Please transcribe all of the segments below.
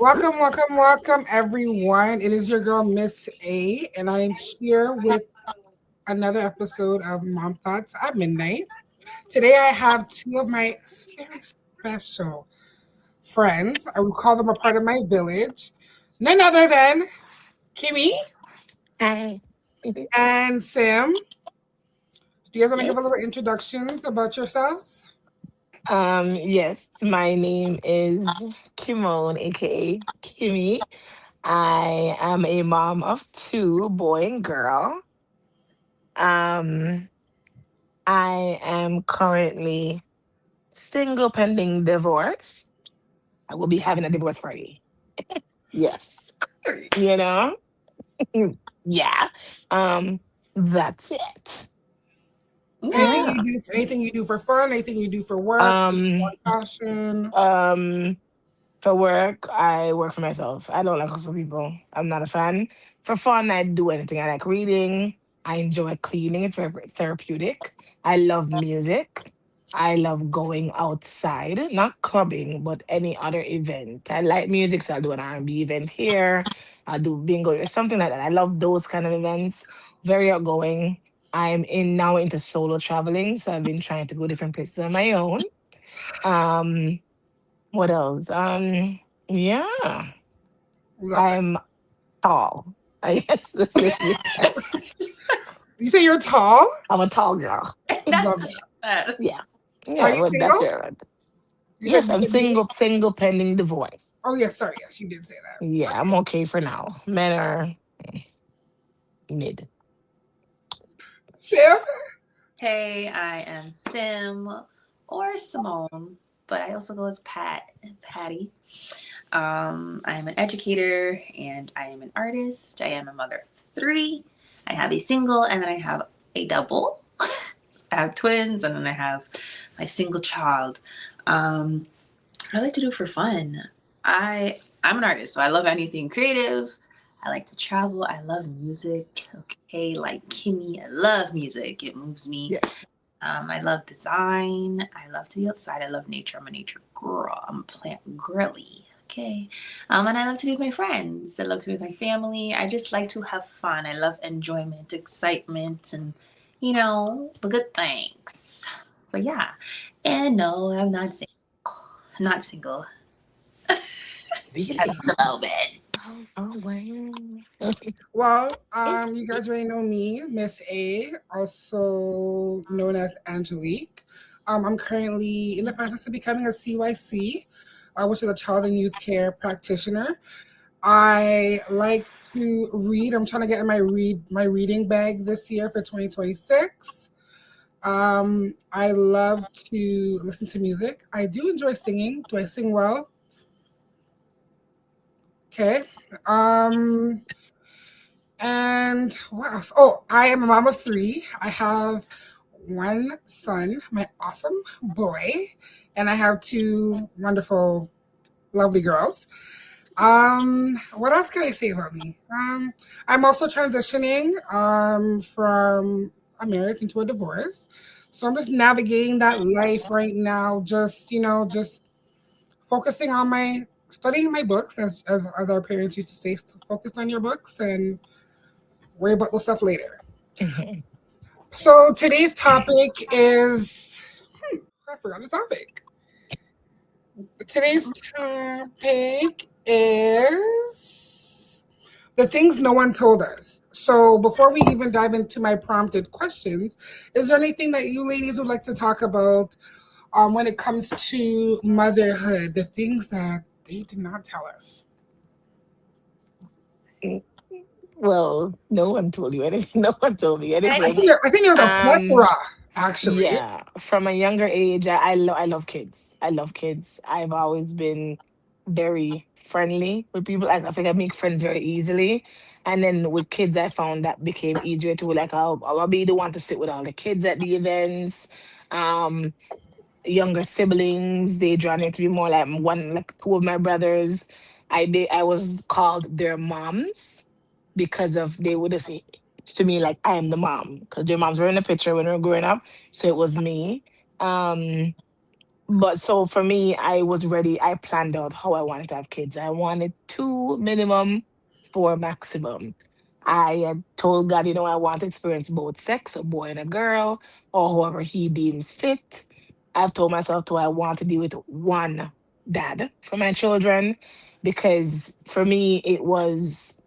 Welcome, everyone. It is your girl, Miss A, and I am here with another episode of Mom Thoughts at Midnight. Today, I have two of my very special friends. I would call them a part of my village. None other than Kimmy Hi. and Sam. Do you guys want to Yes. give a little introductions about yourselves? Yes, my name is Kimon, aka Kimmy. I am a mom of two, boy and girl. Um, I am currently single pending divorce. I will be having a divorce party. Yes. You know? Yeah. Um, that's it. Anything Yeah. you do, anything you do for fun, anything you do for work, Um, one passion. um, For work, I work for myself. I don't like work for people. I'm not a fan. For fun, I do anything. I like reading. I enjoy cleaning. It's very therapeutic. I love music. I love going outside, not clubbing, but any other event. I like music, so I'll do an R&B event here. I'll do bingo or something like that. I love those kind of events. Very outgoing. I'm in now into solo traveling, so I've been trying to go different places on my own. Um, what else? Yeah, Love it. I'm tall. I guess this is it. You say you're tall? I'm a tall girl. Love it. Yeah, Are yeah. you Well, that's single? it. You said Yes, you I'm said you. single pending divorce. Oh yes, sorry, yes, you did say that. Yeah, I'm okay for now. Men are mid. Sam, Hey, I am Sim or Simone, but I also go as Patty. I am an educator and I am an artist. I am a mother of three. I have a single and then I have a double. I have twins and then I have my single child. Um, I like to do for fun. I'm an artist, so I love anything creative. I like to travel. I love music. Okay, like Kimmy, I love music. It moves me. Yes. I love design. I love to be outside. I love nature. I'm a nature girl. I'm a plant girly. Okay. And I love to be with my friends. I love to be with my family. I just like to have fun. I love enjoyment, excitement, and, the good things. But yeah. And no, I'm not single. I'm not single at Really? the moment. Oh, wow. well, It's you guys already know me, Miss A, also known as Angelique. I'm currently in the process of becoming a CYC, which is a child and youth care practitioner. I like to read. I'm trying to get in my reading bag this year for 2026. I love to listen to music. I do enjoy singing. Do I sing well? Okay. Um, and what else? Oh, I am a mom of three. I have one son, my awesome boy, and I have two wonderful, lovely girls. What else can I say about me? I'm also transitioning from a marriage into a divorce. So I'm just navigating that life right now, just focusing on my studying my books as our parents used to say, focus on your books and worry about those stuff later. Mhm. So today's topic is I forgot the topic. Today's topic is the things no one told us. So before we even dive into my prompted questions, is there anything that you ladies would like to talk about when it comes to motherhood? The things that they did not tell us. Well, no one told you anything. No one told me And anything. I think there's a Um, plethora, actually. Yeah, from a younger age, I love kids. I love kids. I've always been very friendly with people. I think I make friends very easily. And then with kids, I found that became easier to like, I'll be the one to sit with all the kids at the events. Um, Younger siblings, they draw me to be more like like two of my brothers. I was called their moms because of they would just say to me like I am the mom because their moms were in the picture when we were growing up, so it was me. Um, But so for me, I was ready. I planned out how I wanted to have kids. I wanted two minimum, four maximum. I had told God, I want to experience both sex, a boy and a girl, or whoever He deems fit. I've told myself I want to deal with one dad for my children, because for me it was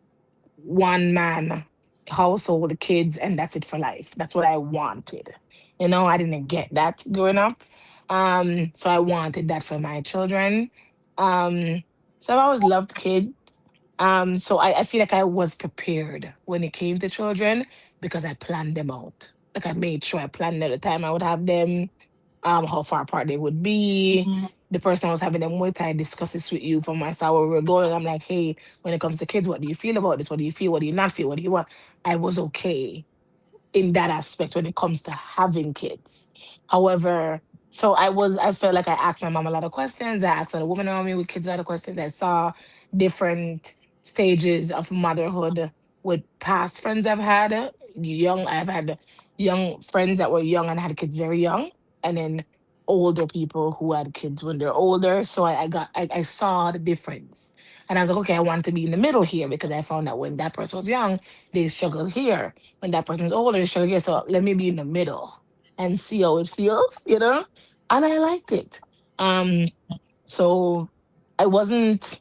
one man household, the kids, and that's it for life. That's what I wanted. I didn't get that growing up. So I wanted that for my children. Um, so I've always loved kids. So I feel like I was prepared when it came to children because I planned them out. Like I made sure I planned out the time I would have them, how far apart they would be. The person I was having them with, I discussed this with you from my side where we were going. I'm like, hey, when it comes to kids, what do you feel about this? What do you feel? What do you not feel? What do you want? I was okay in that aspect when it comes to having kids. However, I felt like I asked my mom a lot of questions. I asked other women around me with kids a lot of questions. I saw different stages of motherhood with past friends I've had young friends that were young and had kids very young, and then older people who had kids when they're older. So I saw the difference. And I was like, okay, I wanted to be in the middle here because I found that when that person was young, they struggled here when that person's older, sure, yeah, so let me be in the middle and see how it feels. And I liked it. Um, so I wasn't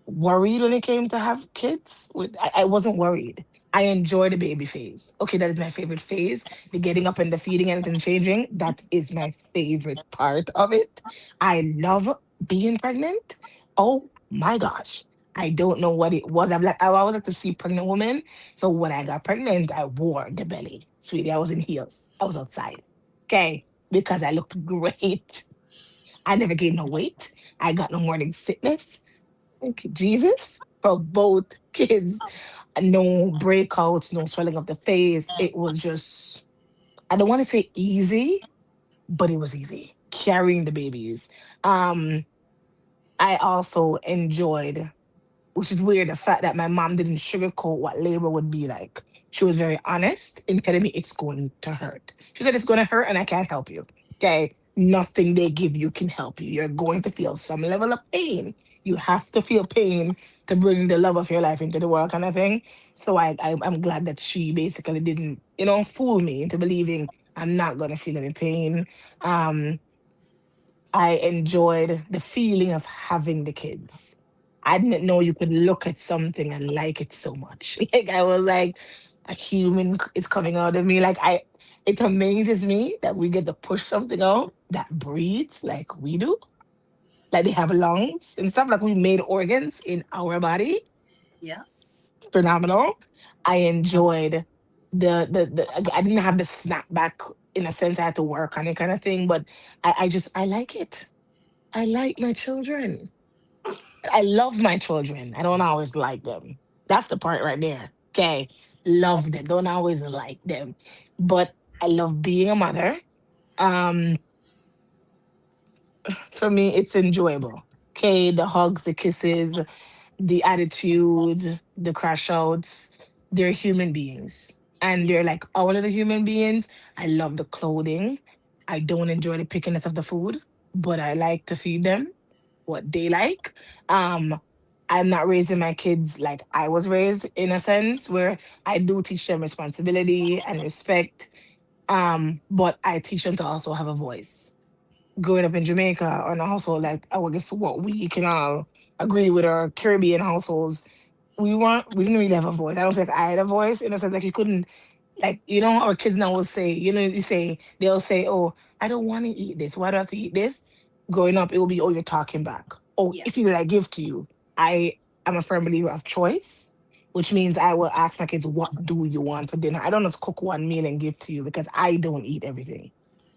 worried when it came to have kids. I wasn't worried. I enjoy the baby phase. Okay, that is my favorite phase. The getting up and the feeding and then changing. That is my favorite part of it. I love being pregnant. Oh my gosh. I don't know what it was. I always like to see pregnant women. So when I got pregnant, I wore the belly. Sweetie, I was in heels. I was outside. Okay. Because I looked great. I never gained no weight. I got no morning sickness. Thank you, Jesus. For both kids. No breakouts, no swelling of the face. It was just, I don't want to say easy, but it was easy carrying the babies. Um, I also enjoyed, which is weird, the fact that my mom didn't sugarcoat what labor would be like. She was very honest in telling me it's going to hurt. She said it's going to hurt and I can't help you. Okay. Nothing they give you can help you. You're going to feel some level of pain. You have to feel pain to bring the love of your life into the world, kind of thing. So I'm glad that she basically didn't, fool me into believing I'm not going to feel any pain. Um, I enjoyed the feeling of having the kids. I didn't know you could look at something and like it so much. Like I was like, a human is coming out of me. It amazes me that we get to push something out that breathes like we do. Like they have lungs and stuff. Like we made organs in our body. Yeah. Phenomenal. I enjoyed I didn't have the snapback in a sense. I had to work on it kind of thing, but I like it. I like my children. I love my children. I don't always like them. That's the part right there. Okay. Love them. Don't always like them. But I love being a mother. Um, for me, it's enjoyable. Okay. The hugs, the kisses, the attitude, the crash outs. They're human beings. And Yeah. they're like all of the human beings. I love the clothing. I don't enjoy the pickiness of the food, but I like to feed them what they like. Um, I'm not raising my kids like I was raised in a sense where I do teach them responsibility and respect. But I teach them to also have a voice. Growing up in Jamaica or in a household like I would guess what we can all agree with our Caribbean households, we didn't really have a voice. I don't think I had a voice in a sense like you couldn't like our kids now will say, they'll say, oh, I don't want to eat this. Why do I have to eat this? Growing up, it will be, oh, you're talking back. Oh, Yeah. if you like give to you, I am a firm believer of choice, which means I will ask my kids, what do you want for dinner? I don't just cook one meal and give to you because I don't eat everything.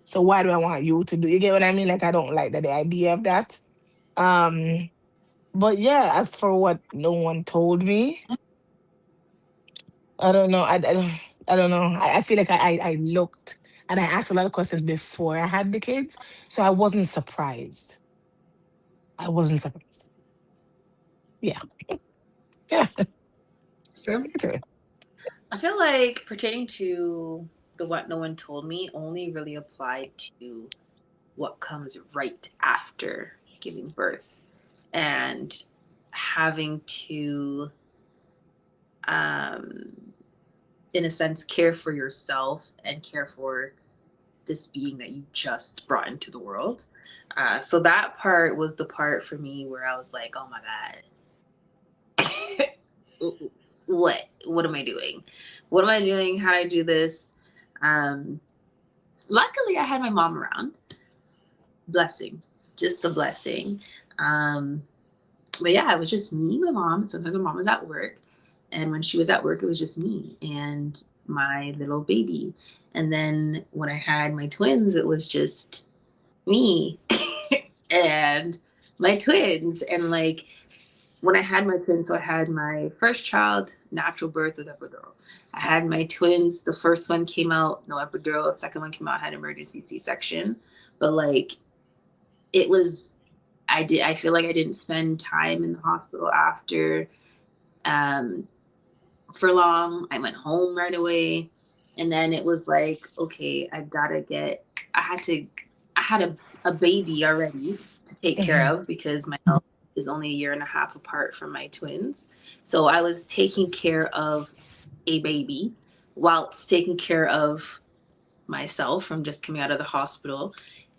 So why do I want you to do? You get what I mean? Like I don't like the idea of that. Um, but yeah, as for what no one told me, I don't know. I don't know. I feel like I looked and I asked a lot of questions before I had the kids. So I wasn't surprised. I wasn't surprised. Yeah. Yeah. Sim? Okay. I feel like pertaining to the what no one told me only really applied to what comes right after giving birth and having to, um, in a sense, care for yourself and care for this being that you just brought into the world. So that part was the part for me where I was like, oh my God, what am I doing? What am I doing? How do I do this? Um, Luckily, I had my mom around. Blessing, just a blessing. Um, but yeah, it was just me, my mom. Sometimes my mom was at work, and when she was at work, it was just me and my little baby. And then when I had my twins, it was just me and my twins. And like when I had my twins, so I had my first child, natural birth with epidural. I had my twins. The first one came out, no epidural. The second one came out, had emergency C-section. But like it was, I feel like I didn't spend time in the hospital after um, for long. I went home right away. And then it was like, okay, I had a baby already to take care Mhm. of because my health is only a year and a half apart from my twins. So I was taking care of a baby whilst taking care of myself from just coming out of the hospital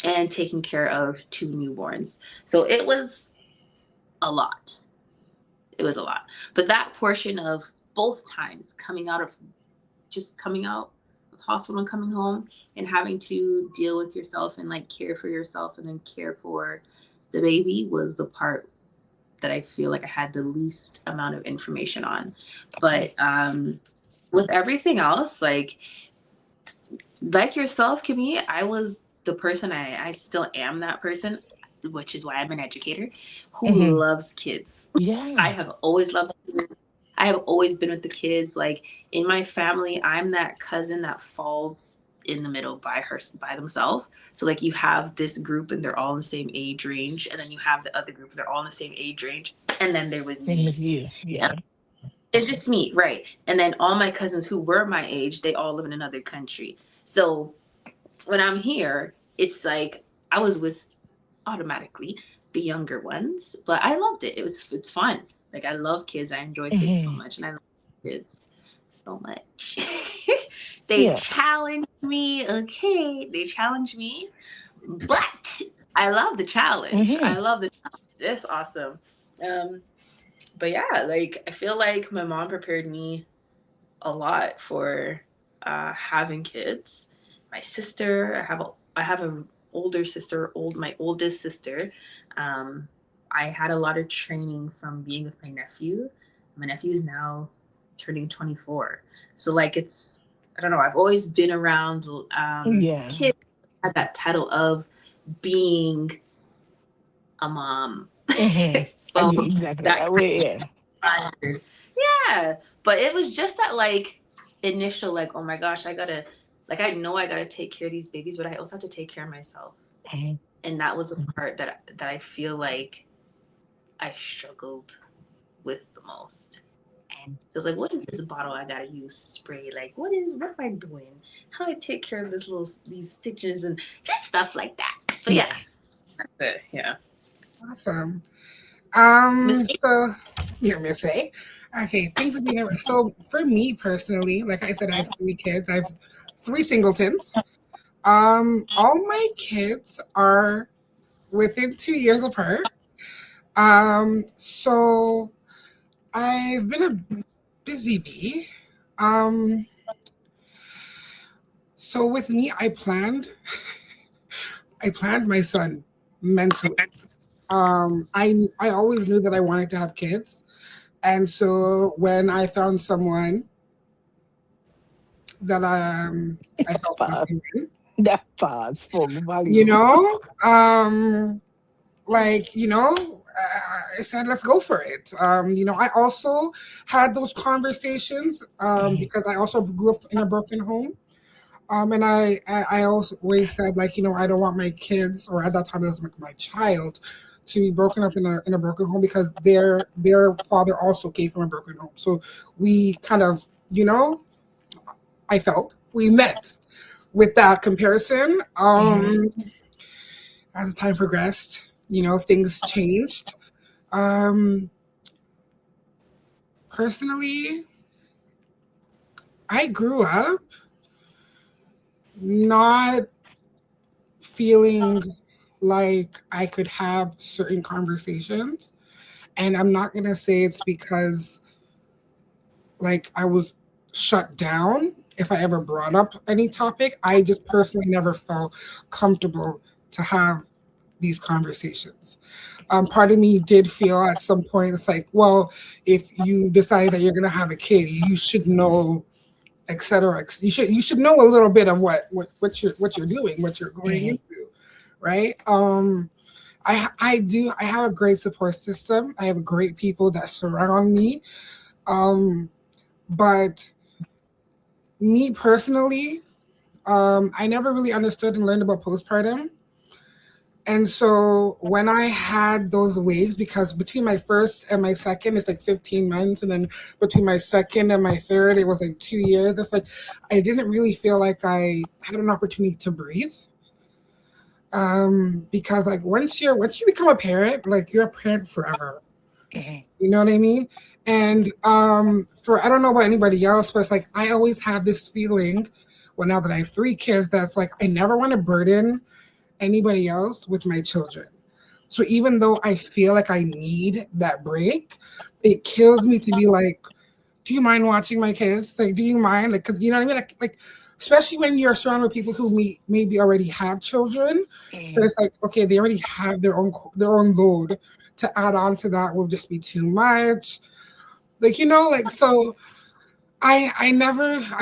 and taking care of two newborns. So it was a lot. It was a lot. But that portion of both times coming out of the hospital and coming home and having to deal with yourself and like care for yourself and then care for the baby was the part that I feel like I had the least amount of information on. Okay. But with everything else, like yourself, Kimmy, I was the person I still am that person, which is why I'm an educator who Hmm. loves kids. I Yeah. have always loved kids. I have always been with the kids. Like in my family, I'm that cousin that falls in the middle by themselves. So like you have this group and they're all in the same age range, and then you have the other group and they're all in the same age range, and then there was Same me. as you. And Yeah. it's just me, right? And then all my cousins who were my age, they all live in another country. So when I'm here, it's like I was with automatically the younger ones, but I loved it. It's fun. Like I love kids. I enjoy kids so Hmm. much, and I love kids so much. They Yeah. challenge me. Okay, they challenge me, but I love the challenge. Hmm. I love the challenge. It's awesome. Um, but yeah, like I feel like my mom prepared me a lot for having kids. My sister, I have a older sister, my oldest sister. Um, I had a lot of training from being with my nephew. My nephew is now turning 24, so like it's I don't know. I've always been around Yeah. kids. Had that title of being a mom, Hmm. I so do exactly. that Yeah. yeah, but it was just that like initial like, oh my gosh, I know I gotta take care of these babies, but I also have to take care of myself. Mhm. And that was the part that I feel like I struggled with the most. It was like, what is this bottle I gotta use to spray? Like, what am I doing? How do I take care of these stitches and just stuff like that? But yeah, Yeah. that's it. Yeah, Awesome. Miss. So yeah, Miss A. Okay, thanks for being here. So for me personally, like I said, I have three kids. I have three singletons. All my kids are within 2 years apart. So I've been a busy bee. Um, so with me, I planned my son mentally. I always knew that I wanted to have kids, and so when I found someone that I felt was Pause. human, That pause for you volume. know, I said, let's go for it. I also had those conversations Mhm. because I also grew up in a broken home. And I always said, like, I don't want my kids, or at that time it was my child, to be broken up in a broken home because their father also came from a broken home. So we kind of, I felt we met with that comparison. Mhm. as time progressed, things changed. Um, Personally, I grew up not feeling like I could have certain conversations. And I'm not going to say it's because like I was shut down if I ever brought up any topic. I just personally never felt comfortable to have these conversations. Part of me did feel at some point it's like, well, if you decide that you're going to have a kid, you should know, etc. You should know a little bit of what you're doing, what you're going Mhm. into, right? I have a great support system. I have great people that surround me. Um, but me personally, I never really understood and learned about postpartum. And so when I had those waves, because between my first and my second, it's like 15 months. And then between my second and my third, it was like 2 years. It's like I didn't really feel like I had an opportunity to breathe. Because like once you become a parent, like you're a parent forever. Mhm. You know what I mean? And for I don't know about anybody else, but it's like I always have this feeling, well, now that I have three kids, that's like I never want to burden anybody else with my children. So even though I feel like I need that break, it kills me to be like, do you mind watching my kids? Like, do you mind? Like, cause you know what I mean? Like especially when you're surrounded with people who maybe already have children, but Mhm. it's like, okay, they already have their own load. To add on to that will just be too much. Like, like so I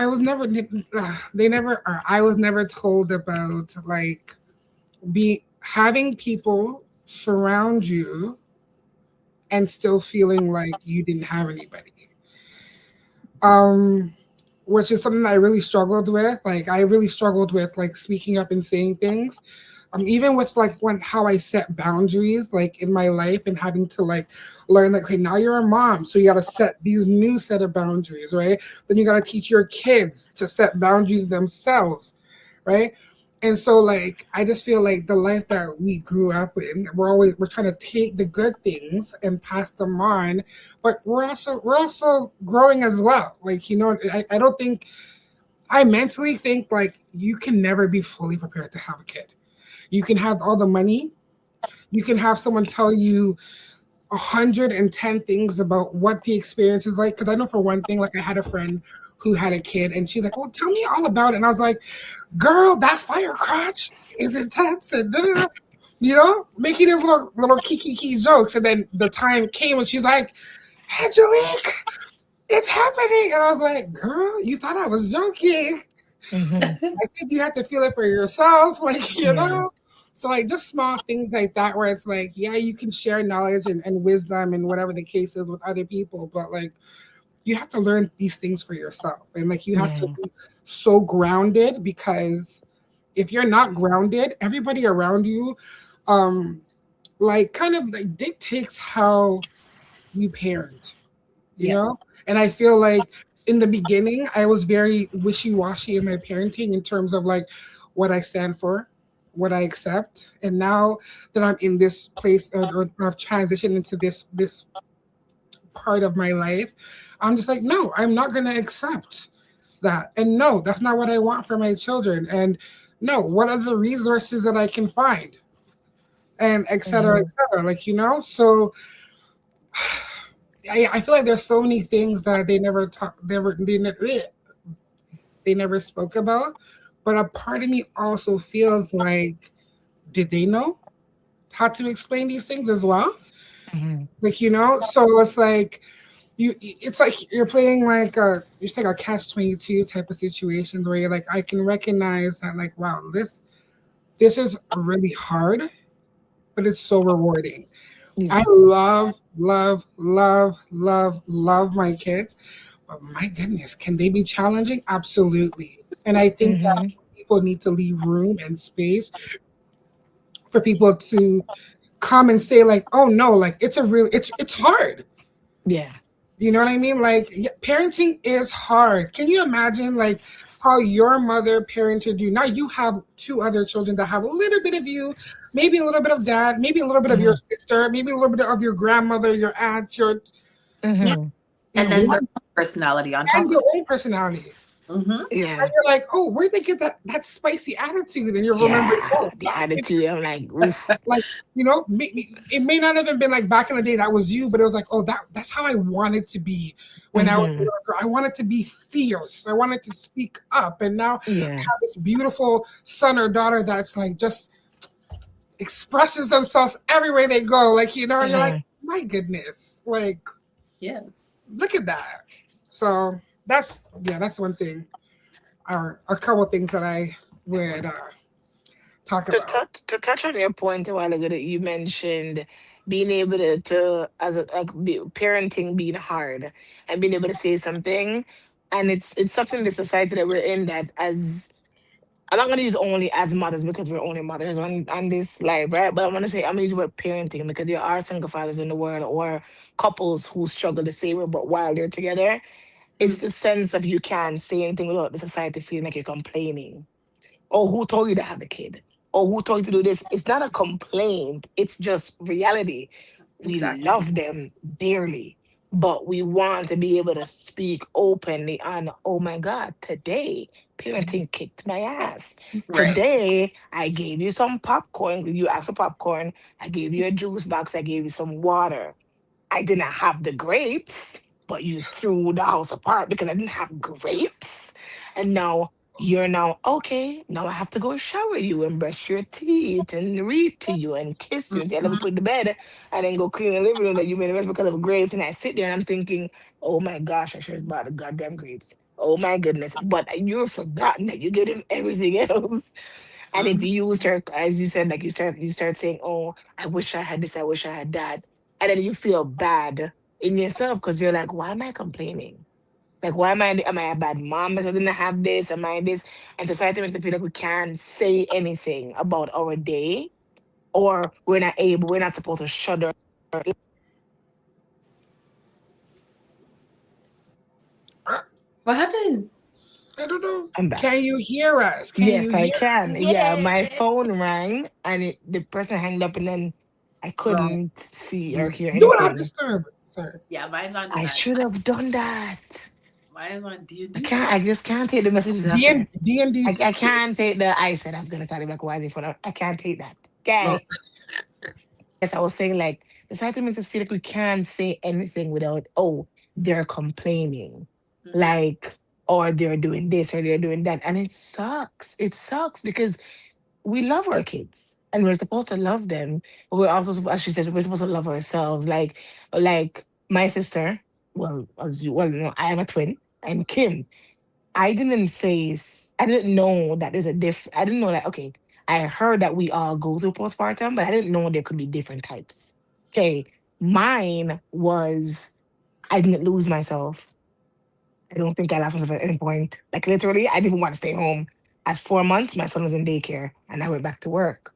was never they never or I was never told about like be having people surround you and still feeling like you didn't have anybody. Um, which is something I really struggled with. Like I really struggled with like speaking up and saying things. Even with like when how I set boundaries like in my life and having to like learn like, okay, now you're a mom, so you gotta set these new set of boundaries, right? Then you gotta teach your kids to set boundaries themselves, right? And so like I just feel like the life that we grew up in, we're trying to take the good things and pass them on, but we're also growing as well. Like, I don't think I mentally think like you can never be fully prepared to have a kid. You can have all the money, you can have someone tell you 110 things about what the experience is like. Because I know for one thing, like I had a friend who had a kid and she's like, well, tell me all about it. And I was like, girl, that fire crotch is intense and da, da, da. Making these little kiki jokes. And then the time came and she's like, Angelique, it's happening. And I was like, girl, you thought I was joking. Mhm. I think you have to feel it for yourself, like, Yeah. So like just small things like that where it's like, yeah, you can share knowledge and wisdom and whatever the case is with other people, but like you have to learn these things for yourself. And like you have to Yeah. be so grounded because if you're not grounded, everybody around you um like kind of like dictates how you parent, you Yep. know? And I feel like in the beginning, I was very wishy washy in my parenting in terms of like what I stand for, what I accept. And now that I'm in this place or I've transitioned into this part of my life, I'm just like, no, I'm not going to accept that. And no, that's not what I want for my children. And no, what are the resources that I can find? And et cetera, et Mhm. cetera. Like, so I feel like there's so many things that they never talk, they never spoke about. But a part of me also feels like, did they know how to explain these things as well? Mhm. Like, so it's like it's like you're playing like it's like a catch-22 type of situation where you're like, I can recognize that like, wow, this is really hard, but it's so rewarding. I Yeah. love, love, love, love, love my kids. But my goodness, can they be challenging? Absolutely. And I think that Mhm. people need to leave room and space for people to come and say, like, oh no, like it's hard. Yeah. You know what I mean? Like parenting is hard. Can you imagine like how your mother parented you. Now you have two other children that have a little bit of you, maybe a little bit of dad, maybe a little bit of your Mhm. sister, maybe a little bit of your grandmother, your aunt, your now, Mhm. And in then their one own personality on and top of your own personality. it. Mm-hmm. And Yeah. you're like, oh, where'd they get that spicy attitude? And you're remembering, Yeah. oh, The back in attitude. I'm like, oof. like it may not have even been like back in the day that was you, but it was like, oh, that's how I wanted to be when I was a Mhm. little girl. I wanted to be fierce. I wanted to speak up, and now I Yeah. have this beautiful son or daughter that's like just expresses themselves everywhere they go. Like you're like, Mhm. my goodness, like Yes. look at that. So that's one thing, or a couple things that I would talk about. To touch on your point a while ago that you mentioned being able to as a like parenting being hard and being able to say something, and it's something in the society that we're in that as I'm not gonna use only as mothers because we're only mothers on this live, right? But I want to say I'm gonna use the word parenting because there are single fathers in the world or couples who struggle the same way, but while they're together, it's Mm, the sense of you can't say anything without the society feeling like you're complaining. Oh, who told you to have a kid? Oh, who told you to do this? It's not a complaint. It's just reality. We exactly. love them dearly, but we want to be able to speak openly on, oh my God, today parenting kicked my ass. Right. Today I gave you some popcorn. You asked for popcorn. I gave you a juice box. I gave you some water. I didn't have the grapes, but you threw the house apart because I didn't have grapes. And now you're now, okay, now I have to go shower you and brush your teeth and read to you and kiss you and say, let me Mm-hmm. put you to bed and then go clean the living room that you made a mess because of grapes. And I sit there and I'm thinking, oh my gosh, I should have bought the goddamn grapes. Oh my goodness. But you've forgotten that you gave him everything else. And if Mm-hmm. you used her, as you said, like you start saying, "Oh, I wish I had this, I wish I had that," and then you feel bad in yourself because you're like, "Why am I complaining? Like, why am I a bad mom because I didn't have this? Am I this?" And society makes us feel like we can't say anything about our day, or we're not supposed to shudder. I, What happened? I don't know. I'm back. Can you hear us? Can you Yes, I hear can. Yeah, my Yeah. phone rang and the person hanged up, and then I wrong? couldn't see or Do hear not anything. disturb. Sorry. Yeah, mine's on do I not. should have done that. Mine's on D and I D. can't. I just can't take the messages D after. and D and D. I can't take the. I said I was gonna call you back. Why did you? I can't take that. Oh, Okay. Yes, I was saying like the society makes us feel like we can't say anything without. Oh, they're complaining, Mm-hmm. like, or they're doing this or they're doing that, and it sucks. It sucks because we love our kids and we're supposed to love them, but we're also, as she said, we're supposed to love ourselves. Like my sister. Well, as you well know, I am a twin. I'm Kim. I didn't know that there's a I didn't know that, okay, I heard that we all go through postpartum, but I didn't know there could be different types. Okay. Mine was, I didn't lose myself. I don't think I lost myself at any point. Like literally, I didn't want to stay home. At 4 months, my son was in daycare and I went back to work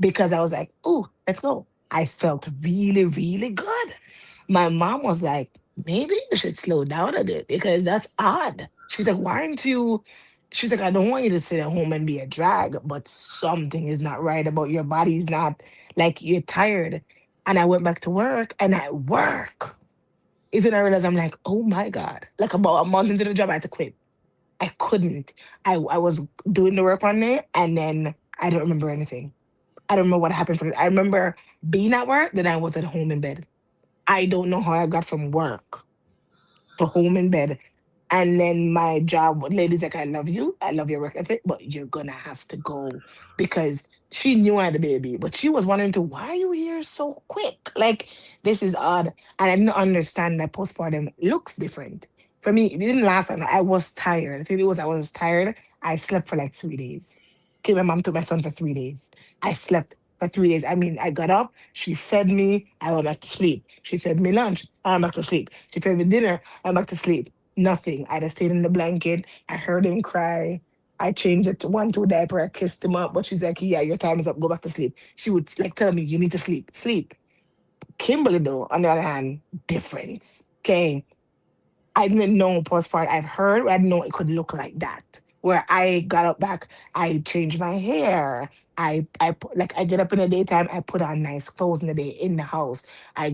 because I was like, "Oh, let's go." I felt really, really good. My mom was like, "Maybe you should slow down a bit because that's odd." She's like, "Why aren't you?" She's like, "I don't want you to sit at home and be a drag, but something is not right about your body's not like you're tired." And I went back to work, and at work is when I realized I'm like, "Oh my God." Like about a month into the job, I had to quit. I couldn't. I was doing the work one day and then I don't remember anything. I don't remember what happened for it. I remember being at work, then I was at home in bed. I don't know how I got from work to home in bed. And then my job, ladies, like, I love you. I love your work ethic, but you're gonna have to go because she knew I had a baby, but she was wondering to why are you here so quick? Like, this is odd. And I didn't understand that postpartum looks different. For me, it didn't last long. I was tired. I think it was I was tired. I slept for like 3 days. Okay, my mom took my son for 3 days. I slept for 3 days. I mean, I got up, she fed me, I went back to sleep. She fed me lunch, I went back to sleep. She fed me dinner, I went back to sleep. Nothing. I just stayed in the blanket. I heard him cry. I changed it to one to a diaper. I kissed him up, but she's like, "Yeah, your time is up. Go back to sleep." She would like tell me, "You need to sleep, sleep." Kimberly, though, on the other hand, difference. Okay, I didn't know postpartum. I've heard, but I didn't know it could look like that. where I got up back, I changed my hair. Like I get up in the daytime, I put on nice clothes in the day in the house. I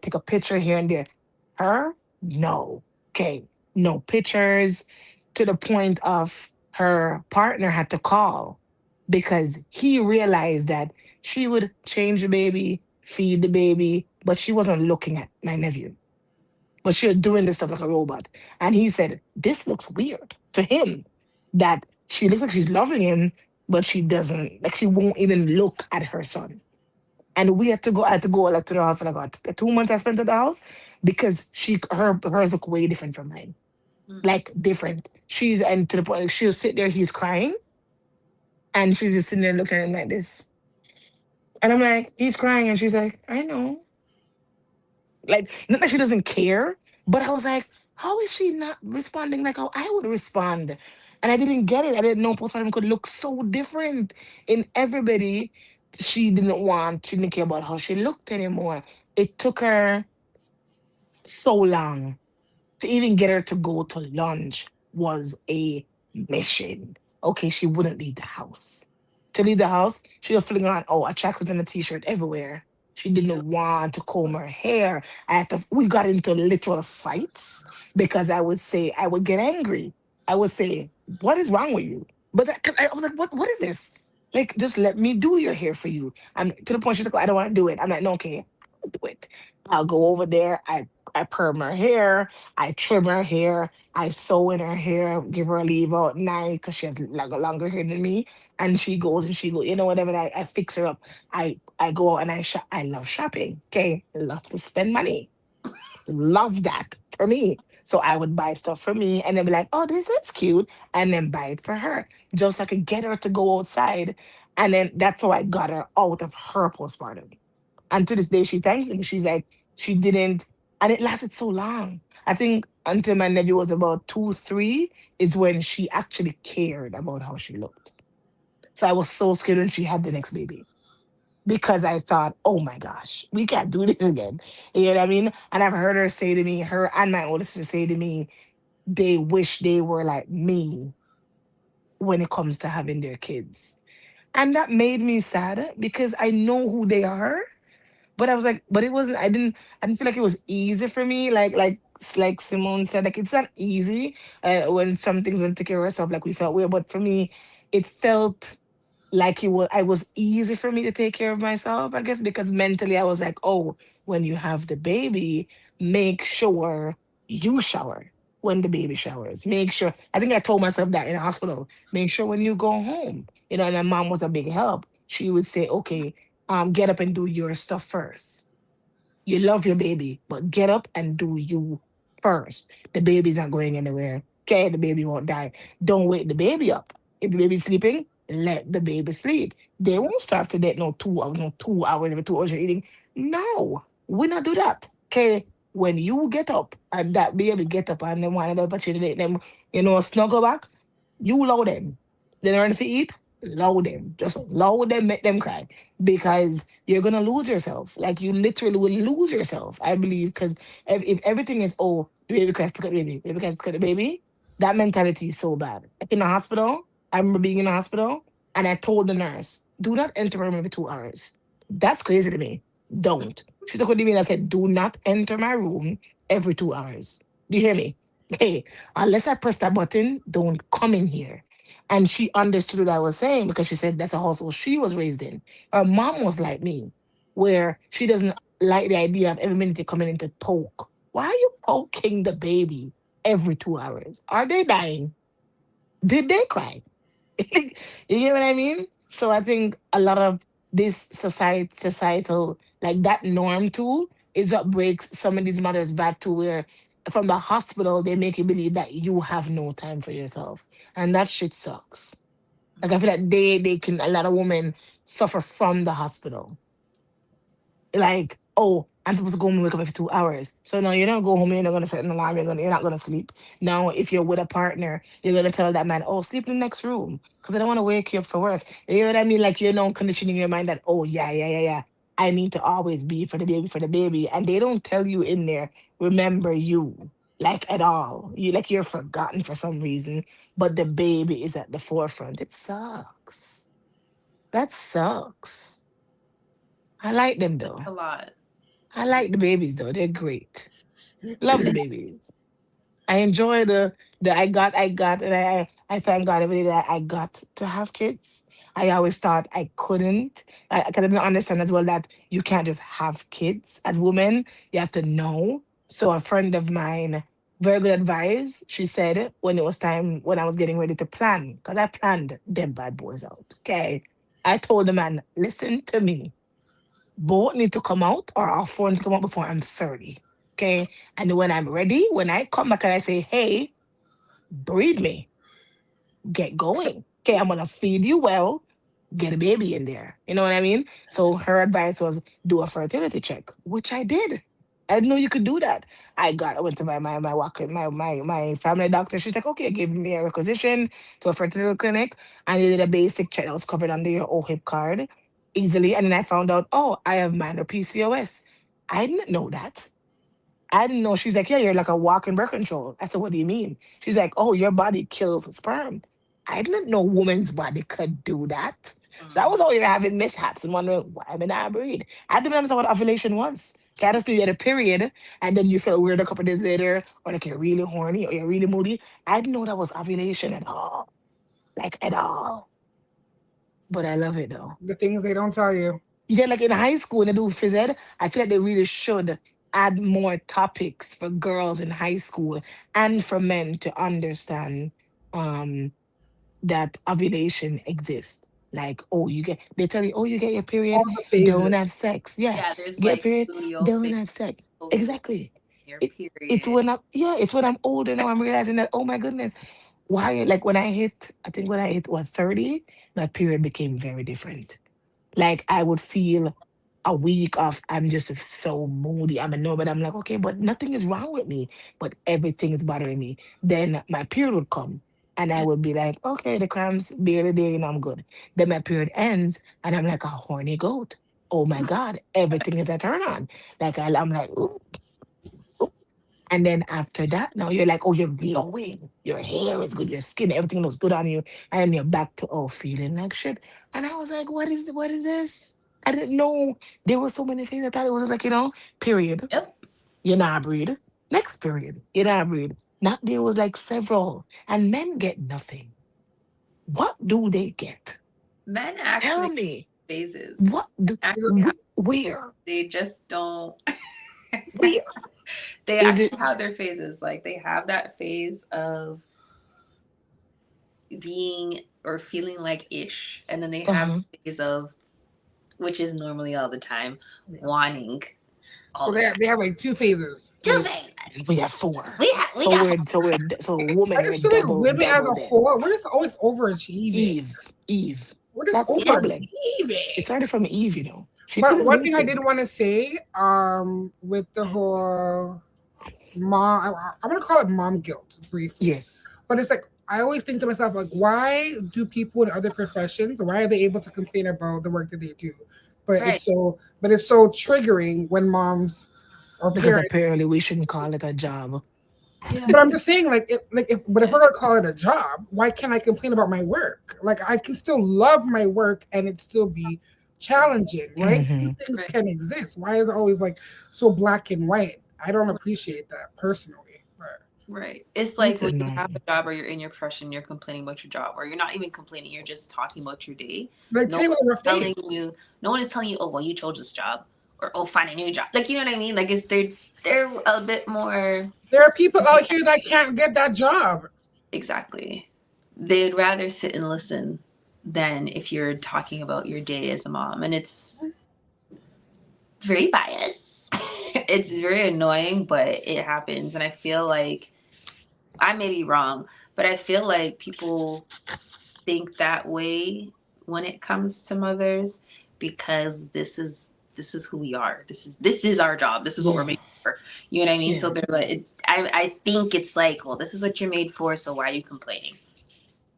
take a picture here and there. Her, no. Okay. No pictures, to the point of her partner had to call because he realized that she would change the baby, feed the baby, but she wasn't looking at my nephew. But she was doing this stuff like a robot. And he said, this looks weird to him, that she looks like she's loving him, but she doesn't, like she won't even look at her son. And I had to go like to the house for like what, the 2 months I spent at the house because hers look way different from mine. Mm-hmm. Like different. And to the point, like, she'll sit there, he's crying, and she's just sitting there looking at him like this. And I'm like, he's crying, and she's like, I know. Like, not that she doesn't care, but I was like, how is she not responding like how I would respond? And I didn't get it. I didn't know postpartum could look so different in everybody. She didn't care about how she looked anymore. It took her so long to even get her to go to lunch was a mission. Okay, she wouldn't leave the house. To leave the house, she was feeling on, a tracksuit and a t-shirt everywhere. She Yep. didn't want to comb her hair. We got into literal fights because I would get angry. I would say, what is wrong with you? But 'cause I was like, what is this? Like, just let me do your hair for you. I'm to the point she's like, I don't want to do it. I'm like, no, okay, I'll do it. I'll go over there. I perm her hair. I trim her hair. I sew in her hair, give her a leave out night because she has longer hair than me. And she goes, whatever. I fix her up. I go out and I shop. I love shopping. Okay, love to spend money. Love that for me. So I would buy stuff for me and then be like, oh, this is cute, and then buy it for her, just so I could get her to go outside. And then that's how I got her out of her postpartum. And to this day, she thanks me. She's like, she didn't, and it lasted so long. I think until my nephew was about 2, 3 is when she actually cared about how she looked. So I was so scared when she had the next baby because I thought, oh my gosh, we can't do this again. You know what I mean? And I've heard her say to me, her and my oldest sister say to me, they wish they were like me when it comes to having their kids. And that made me sad because I know who they are. But I was like, but it wasn't. I didn't feel like it was easy for me. Like Simone said, like it's not easy when some things went to care of herself. Like we felt weird, but for me, it felt like it was. I was easy for me to take care of myself. I guess because mentally I was like, oh, when you have the baby, make sure you shower when the baby showers. Make sure. I think I told myself that in the hospital. Make sure when you go home. And my mom was a big help. She would say, okay, get up and do your stuff first. You love your baby, but get up and do you first. The baby's not going anywhere. Okay, the baby won't die. Don't wake the baby up. If the baby's sleeping, let the baby sleep. They won't starve to death no 2 hours, no 2 hours, every 2 hours you're eating. No, we not do that. Okay. When you get up and that baby get up and they want to opportunity, them, snuggle back, you allow them. They learn to eat, allow them. Just allow them, make them cry. Because you're gonna lose yourself. Like you literally will lose yourself, I believe, because if everything is the baby cries, pick up the baby, baby cries, pick up the baby, that mentality is so bad. Like in the hospital, I remember being in the hospital and I told the nurse, do not enter my room every 2 hours. That's crazy to me. Don't. She's like, what do you mean? I said, do not enter my room every 2 hours. Do you hear me? Hey, unless I press that button, don't come in here. And she understood what I was saying because she said that's a household she was raised in. Her mom was like me, where she doesn't like the idea of every minute you're coming in to poke. Why are you poking the baby every 2 hours? Are they dying? Did they cry? You get what I mean? So I think a lot of this societal, like that norm too, is what breaks some of these mothers back to where from the hospital they make you believe that you have no time for yourself. And that shit sucks. Like I feel like they can a lot of women suffer from the hospital, like, oh, I'm supposed to go home and wake up every 2 hours. So no, you're not go home, you're not gonna set an alarm, you're not gonna sleep. Now, if you're with a partner, you're gonna tell that man, oh, sleep in the next room. Because I don't want to wake you up for work. You know what I mean? Like you're now conditioning your mind that, oh yeah, yeah, yeah, yeah. I need to always be for the baby, for the baby. And they don't tell you in there, remember you. like at all. You're forgotten for some reason, but the baby is at the forefront. It sucks. That sucks. I like them It's though. a lot. I like the babies though. They're great. Love the babies. I enjoy the I got and I thank God every day that I got to have kids. I always thought I couldn't. I didn't understand as well that you can't just have kids. As women, you have to know. So a friend of mine, very good advice. She said when it was time when I was getting ready to plan, because I planned them bad boys out. Okay. I told the man, listen to me. Both need to come out or our phone to come out before I'm 30. Okay. And when I'm ready, when I come back and I say, hey, breed me, get going. Okay, I'm gonna feed you well, get a baby in there. You know what I mean? So her advice was do a fertility check, which I did. I didn't know you could do that. I went to my family doctor. She's like, okay, give me a requisition to a fertility clinic. And they did a basic check that was covered under your OHIP card easily. And then I found out, oh, I have minor PCOS. I didn't know that. I didn't know. She's like, yeah, you're like a walking birth control. I said, what do you mean? She's like, oh, your body kills sperm. I didn't know woman's body could do that. So I Mm. was out here having mishaps and wondering why I'm in a breed. I didn't understand what ovulation was. Okay, I just knew you had a period and then you felt weird a couple days later, or like you're really horny or you're really moody. I didn't know that was ovulation at all. Like at all. But I love it though. The things they don't tell you. Yeah, like in high school when they do phys ed, I feel like they really should add more topics for girls in high school and for men to understand um that ovulation exists. Like, oh, they tell you, oh, you get your period, All the don't phases. have sex. Yeah, Yeah, there's get a like period, luteal don't phase, have sex. ovulation, Exactly. your It, it's period. when I'm older now, I'm realizing that, oh my goodness, why, like I think when I hit what, 30, my period became very different. Like I would feel a week of I'm just so moody. I'm annoyed, but I'm like, okay, but nothing is wrong with me, but everything is bothering me. Then my period would come and I would be like, okay, the cramps barely there and I'm good. Then my period ends and I'm like a horny goat. Oh my God, everything is a turn on. Like I'm like, ooh, ooh. And then after that, now you're like, oh, you're glowing. Your hair is good, your skin, everything looks good on you. And then you're back to oh, feeling like shit. And I was like, what is this? I didn't know there were so many things. I thought it was like, period. Yep. You're not breed. Next period. You're not breed. Not there was like several. And men get nothing. What do they get? Men Tell actually me. have phases. What do Actually have, where? they just don't. Where They is it? actually have their phases. Like they have that phase of being or feeling like ish, and then they have Uh-huh. the phase of, which is normally all the time, wanting all So the time. they have like two phases. Two Like phases. We have four. We So got I women we're just feel like women as double a them. whole, we're just always overachieving. Eve. We're just That's the yeah. problem. It overachieving. started from Eve. She But couldn't one really thing I did think. want to say, with the whole mom, I'm gonna call it mom guilt briefly, Yes. but it's like I always think to myself, like, why do people in other professions, why are they able to complain about the work that they do? Right. But it's so triggering when moms or Because parents. apparently we shouldn't call it a job. Yeah. But I'm just saying, but if Yeah. we're gonna call it a job, why can't I complain about my work? Like, I can still love my work and it still be challenging, right? Two Hmm. things Right. can exist. Why is it always like so black and white? I don't appreciate that personally. But Right. It's like It's when you have a annoying. job or you're in your profession, you're complaining about your job, or you're not even complaining, you're just talking about your day. like No today one was a rough is day. telling you, no one is telling you, oh, well, you chose this job, or oh, find a new job. Like, you know what I mean? Like, they're a bit more There are people out here that can't get that job. exactly. They'd rather sit and listen than if you're talking about your day as a mom, and it's very biased. It's very annoying, but it happens, and I feel like I may be wrong, but I feel like people think that way when it comes to mothers because this is who we are. This is our job. This is what we're Yeah. made for. You know what I mean? So Yeah. they're like, I think it's like, well, this is what you're made for, so why are you complaining?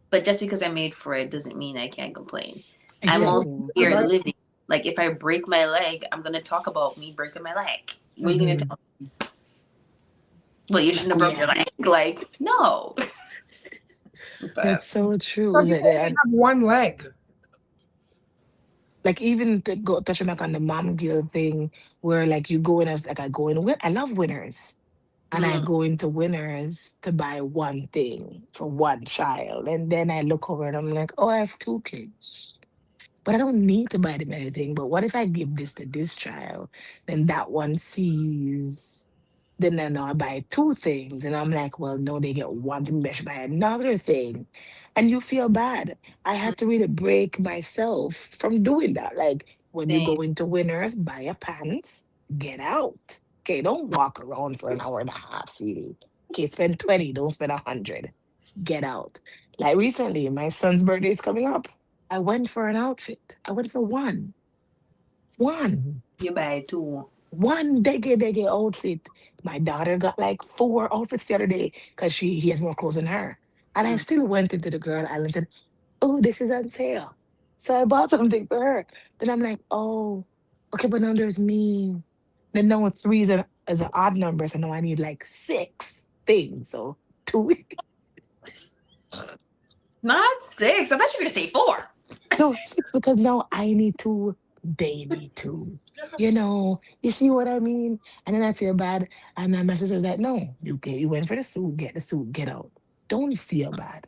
But just because I'm made for it doesn't mean I can't complain. I'm Yeah, also Exactly. but here living. Like if I break my leg, I'm gonna talk about me breaking my leg. What are you gonna Hmm. tell? Well, you shouldn't Like, have oh broke your yeah, leg. Like, no. that's But so true. Because Is you it? only And have one leg. like even to go touching back on the mom guilt thing, where like you go in as like I go in. I love winners. And I mm, go into Winners to buy one thing for one child. And then I look over and I'm like, oh, I have two kids. But I don't need to buy them anything. But what if I give this to this child? Then that one sees, then I know I buy two things. And I'm like, well, no, they get one thing, they should buy another thing. And you feel bad. I mm, had to really break myself from doing that. Like when you same. go into Winners, buy a pants, get out. Okay, don't walk around for an hour and a half, sweetie. Okay, spend 20, don't spend 100. Get out. Like recently, my son's birthday is coming up. I went for an outfit. I went for one, You buy two. one dege outfit. My daughter got like four outfits the other day because he has more clothes than her. And I Mm. still went into the girl aisle and said, oh, this is on sale. So I bought something for her. Then I'm like, oh, okay, but now there's me. Then now three is an odd number. So now I need like six things. So two. Not six. I thought you were gonna say four. No, six because now I need two, they need two. You see what I mean? And then I feel bad. And then my sister's like, no, you went for the suit, get out. Don't feel bad.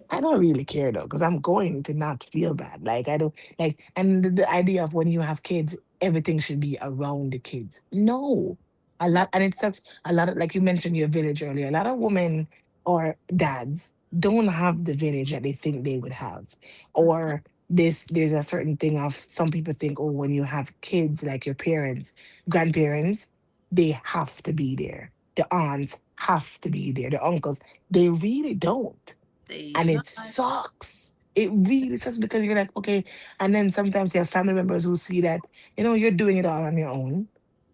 I don't really care though, because I'm going to not feel bad. Like I don't like, and the idea of when you have kids, everything should be around the kids. No, a No. lot, and it sucks. A lot of, like you mentioned your village earlier. A lot of women or dads don't have the village that they think they would have, or there's a certain thing of some people think, oh, when you have kids, like your parents, grandparents, they have to be there. The aunts have to be there. The uncles, they really don't, They and do it not. sucks. It really sucks because you're like, okay. And then sometimes you have family members who see that, you're doing it all on your own.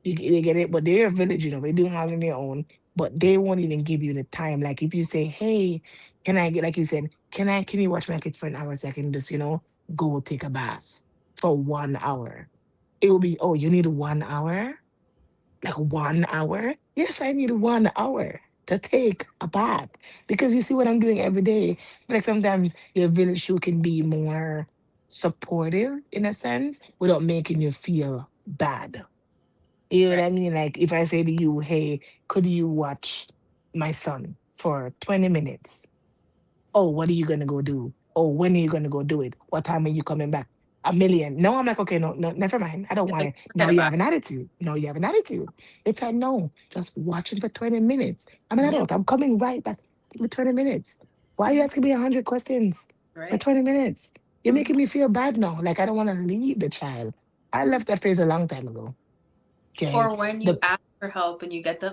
They get it, but they're a village, they're doing it all on their own, but they won't even give you the time. Like if you say, hey, can I get, like you said, can you watch my kids for an hour so I can just, go take a bath for 1 hour? It will be, oh, you need 1 hour? Like 1 hour? Yes, I need 1 hour to take a bath because you see what I'm doing every day. Like sometimes your village shoe can be more supportive in a sense without making you feel bad. You know what Right. I mean? Like if I say to you, hey, could you watch my son for 20 minutes? Oh, what are you gonna go do? Oh, when are you gonna go do it? What time are you coming back? A million. No, I'm like, okay, no, no, never mind. I don't You want think it. forget No, you about have an attitude. No, you have an attitude. It's like, no, just watching for 20 minutes. I'm an it. Yep. adult. I'm coming right back for 20 minutes. Why are you Mhm. asking me 100 questions for Right. 20 minutes? You're Mhm. making me feel bad now. Like I don't want to leave the child. I Mhm. left that phase a long time ago. Okay. Or when you The ask for help and you get the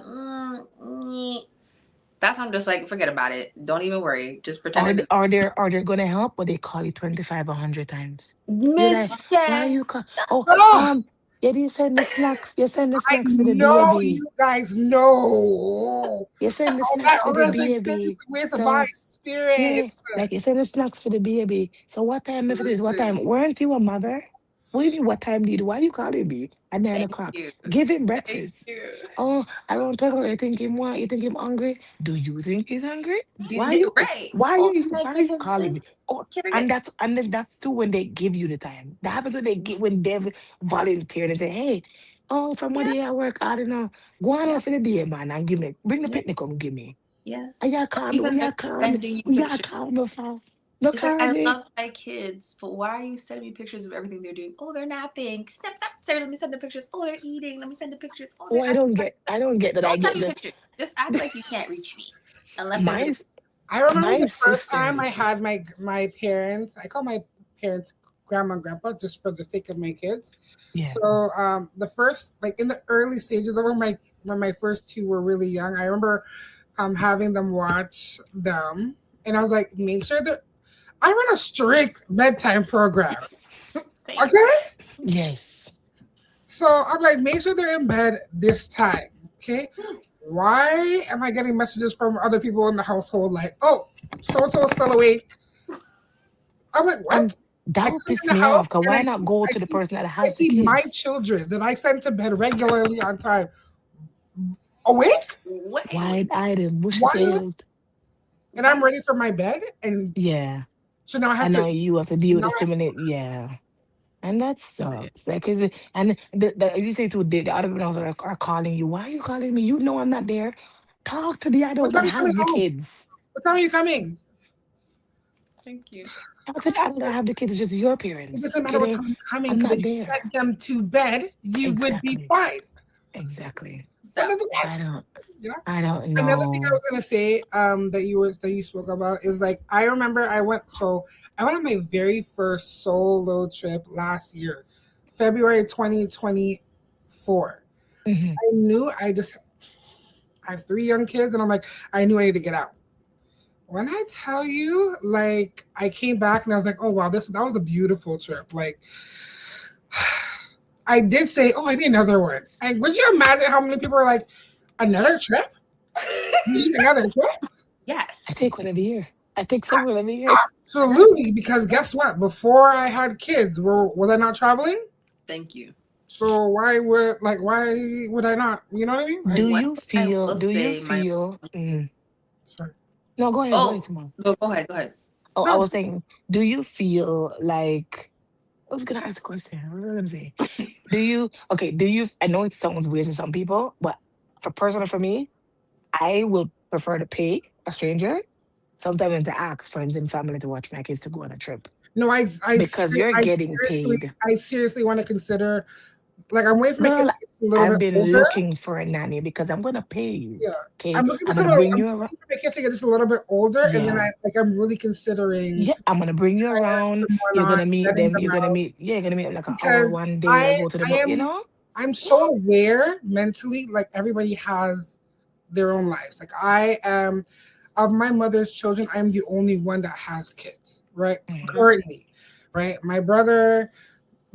that's I'm just like forget about it. Don't even worry. Just pretend Are it they, doesn't. are they gonna help, but they call you 25, 100 times? You're like, why Mr. you call? Oh, Oh, yeah, you send the snacks. You send the I snacks for the know baby. you guys know. You send the All that snacks for the resignation is baby. a waste of my So spirit. yeah, like you send the snacks for the baby. So what time if it is? What Listen, time? Weren't you a mother? What do you mean? What time do you do? Why you calling me at nine thank o'clock? you. Give him Thank breakfast. you. Oh, around 12 o'clock, you think him what? You think him hungry? Do you think he's hungry? Why Did, right. Oh, can I why are give you him calling this? me? Oh, Can I get and then that's too when they give you the time. That happens when they get when they've volunteered and say, hey, oh, from what yeah, day I work, I don't know. Go on yeah, out for the day, man, and give me bring the yeah, picnic come give me. yeah. Are you Or calm? even We if are he's calm. sending you We are pictures. calm, no far. No He's like, call I me. love my kids, but why are you sending me pictures of everything they're doing? Oh, they're napping. Snap, snap, sir. Let me send the pictures. Oh, they're eating. Let me send the pictures. Oh, Oh, they're acting. I don't get that. I Don't send get me the pictures. Just act like you can't reach me unless there's an. my I remember my the first time I sisters. had my parents. I call my parents grandma and grandpa just for the sake of my kids. Yeah. So the first like in the early stages of when my first two were really young, I remember having them watch them, and I was like, make sure that I run a strict bedtime program. Same. Okay, Yes. so I'm like, make sure they're in bed this time. Okay, why am I getting messages from other people in the household like, oh, so and so is still awake? I'm like, And what? that I would come piss in the me off. house Cause and why not go to the person that I has the see my kids? children that I send to bed regularly on time awake, Wait. wide-eyed and one, bushy-tailed. and I'm What? ready for my bed. And Yeah. so now I have And to, now you have to deal with now the I, stimulate. Yeah. And that sucks. Like, is it, and you say too, the other adults are calling you. Why are you calling me? You know I'm not there. Talk to the what adult time that are you coming has the home? kids. What time are you coming? Thank you. Talk to the adult that have the kids. It's just your It parents. doesn't Okay, matter what time you're coming I'm because if not you there. sent them to bed, you would be Exactly. fine. Exactly. But That that's, I don't. you know. I don't Another thing I know. was gonna say, that you spoke about is like I remember I went on my very first solo trip last year, February 2024. Mhm. I knew I have three young kids and I'm like, I knew I need to get out. When I tell you, like I came back and I was like, oh wow, that was a beautiful trip. Like I did say, oh, I need another one. And would you imagine how many people are like, another trip? You need another trip? I Yes. take one every year. I take several every year. Absolutely, because guess what? Before I had kids, was I not traveling? Thank you. So why would I not? You know what I mean? Do Like One you thing I feel? will Do you say, my feel? sorry. No, go ahead. Go ahead, oh Simone. no, go ahead, go ahead. Oh, I No, was saying, do you feel like I was gonna ask a question. What was I gonna say? Do you okay? Do you? I know it sounds weird to some people, but for personal for me, I will prefer to pay a stranger sometimes than to ask friends and family to watch my kids to go on a trip no, because you're getting paid. I seriously want to consider. Like I'm waiting for my Girl, kids to get a little I've bit been older. looking for a nanny because I'm gonna pay you. Yeah, Okay, I'm gonna I'm bring you around. waiting for my kids to get just a little bit older, and then Yeah, I'm really considering yeah, I'm gonna bring you around. someone You're on gonna meet getting them. them You're gonna out meet. Yeah, you're gonna meet like an hour because one day. I go to the I mall. You am know. I'm so aware mentally. Like everybody has their own lives. Like I am of my mother's children, I'm the only one that has kids, right? Mhm. Mhm. Currently, right? My brother,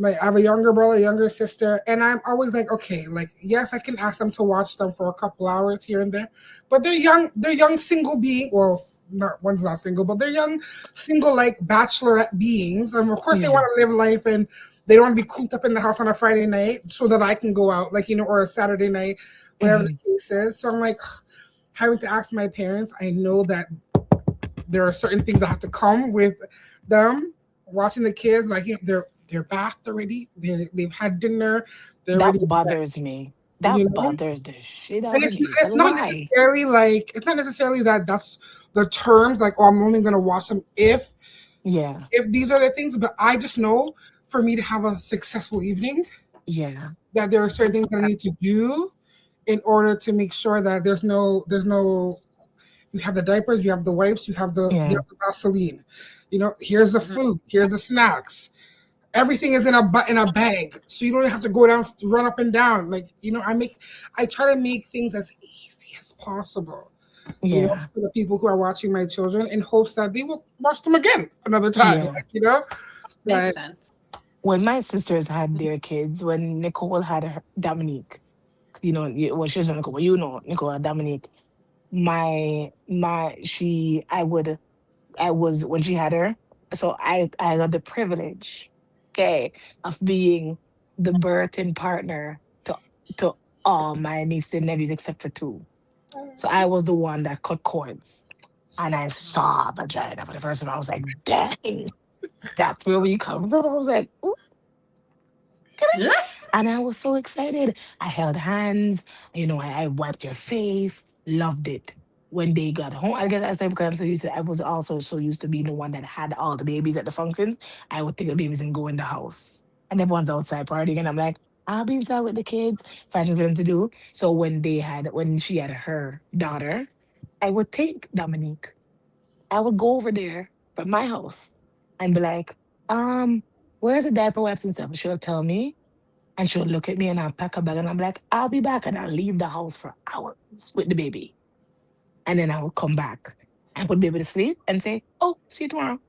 I have a younger brother, younger sister, and I'm always like, okay, like yes, I can ask them to watch them for a couple hours here and there, but they're young single being. Well, not one's not single, but they're young single like bachelorette beings, and of course they Yeah. want to live life and. They don't want to be cooped up in the house on a Friday night so that I can go out, like, or a Saturday night, whatever the Hmm. case is. So I'm like, having to ask my parents, I know that there are certain things that have to come with them watching the kids. Like they're bathed already, they've had dinner, they're That ready to bed. bothers me. You That know, bothers the shit and out of me. Cause it's not why? necessarily like it's not necessarily that that's the terms. Like, oh, I'm only gonna watch them Yeah. if these are the things. But I just know for me to have a successful evening, Yeah. that there are certain things I need to do in order to make sure that there's no you have the diapers, you have the wipes, you Yeah. have the Vaseline. Here's the Mhm. food, here's the snacks. Everything is in a bag, so you don't have to go down, run up and down. Like I try to make things as easy as possible. Yeah. For the people who are watching my children, in hopes that they will watch them again another time. Yeah. Like. Makes But sense. When my sisters had their kids, when Nicole had her Dominique, well, she's not Nicole, but Nicole had Dominique. I was when she had her. So I got the privilege, okay, of being the birthing partner to all my nieces and nephews except for two. So I was the one that cut cords. And I saw vagina for the first time. I was like, dang, that's where we come from. I was like, ooh, and I was so excited. I held hands, I wiped your face, loved it. When they got home, I guess I said because I was also so used to being the one that had all the babies at the functions. I would take the babies and go in the house. And everyone's outside partying, and I'm like, I'll be inside with the kids, finding for them to do. So when she had her daughter, I would take Dominique. I would go over there from my house and be like, where's the diaper wipes and stuff? She'll tell me, and she'll look at me and I'll pack a bag and I'm like, I'll be back. And I'll leave the house for hours with the baby. And then I'll come back and put baby to sleep and say, oh, see you tomorrow.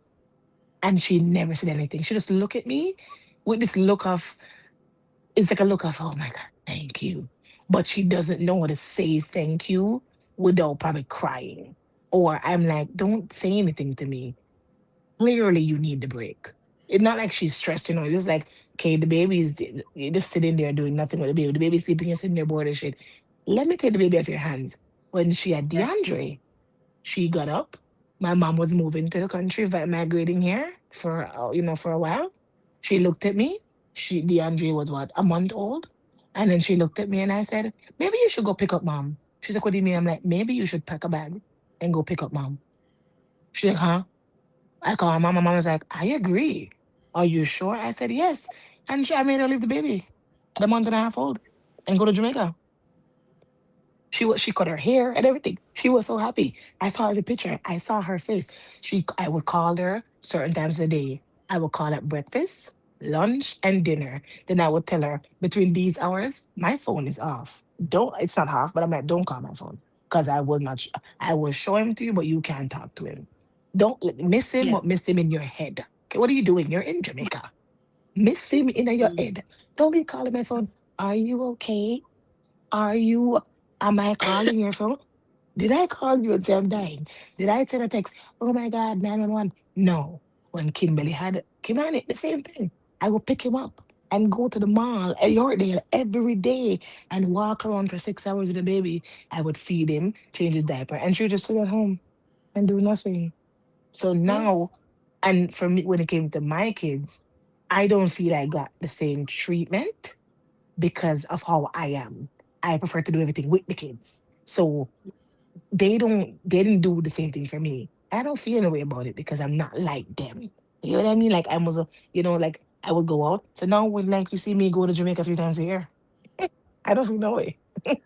And she never said anything. She just look at me with this look of, it's like a look of, oh my God, thank you. But she doesn't know how to say thank you without probably crying. Or I'm like, don't say anything to me. Clearly you need the break. It's not like she's stressed, it's just like, okay, the baby's you're just sitting there doing nothing with the baby. The baby's sleeping, you're sitting there bored and shit. Let me take the baby off your hands. When she had Yeah. DeAndre, she got up. My mom was moving to the country, migrating here for for a while. She looked at me. DeAndre was what, a month old, and then she looked at me and I said, "Maybe you should go pick up mom." She's like, "What do you mean?" I'm like, "Maybe you should pack a bag and go pick up mom." She's like, "Huh?" I called mom. My mom was like, "I agree. Are you sure?" I said, "Yes." And I made her leave the baby at a month and a half old and go to Jamaica. She cut her hair and everything. She was so happy. I saw the picture. I saw her face. I would call her certain times a day. I would call at breakfast, lunch, and dinner. Then I would tell her between these hours, my phone is off. Don't It's not off, but I'm like, don't call my phone. Because I will not I will show him to you, but you can't talk to him. Don't miss him, Yeah. but miss him in your head. Okay, what are you doing? You're in Jamaica. Miss him in your Mm. head. Don't be calling my phone. Are you okay? Are you, am I calling your phone? Did I call you and say I'm dying? Did I send a text? Oh my God, 911. No. When Kimberly had Kimani, the same thing. I would pick him up and go to the mall at Yorkdale every day and walk around for 6 hours with the baby. I would feed him, change his diaper, and she would just sit at home and do nothing. So Yeah. now, and for me, when it came to my kids, I don't feel I got the same treatment because of how I am. I prefer to do everything with the kids. So they didn't do the same thing for me. I don't feel any way about it because I'm not like them. You know what I mean? Like I was like I would go out. So now when like you see me go to Jamaica 3 times a year, I don't feel no way. I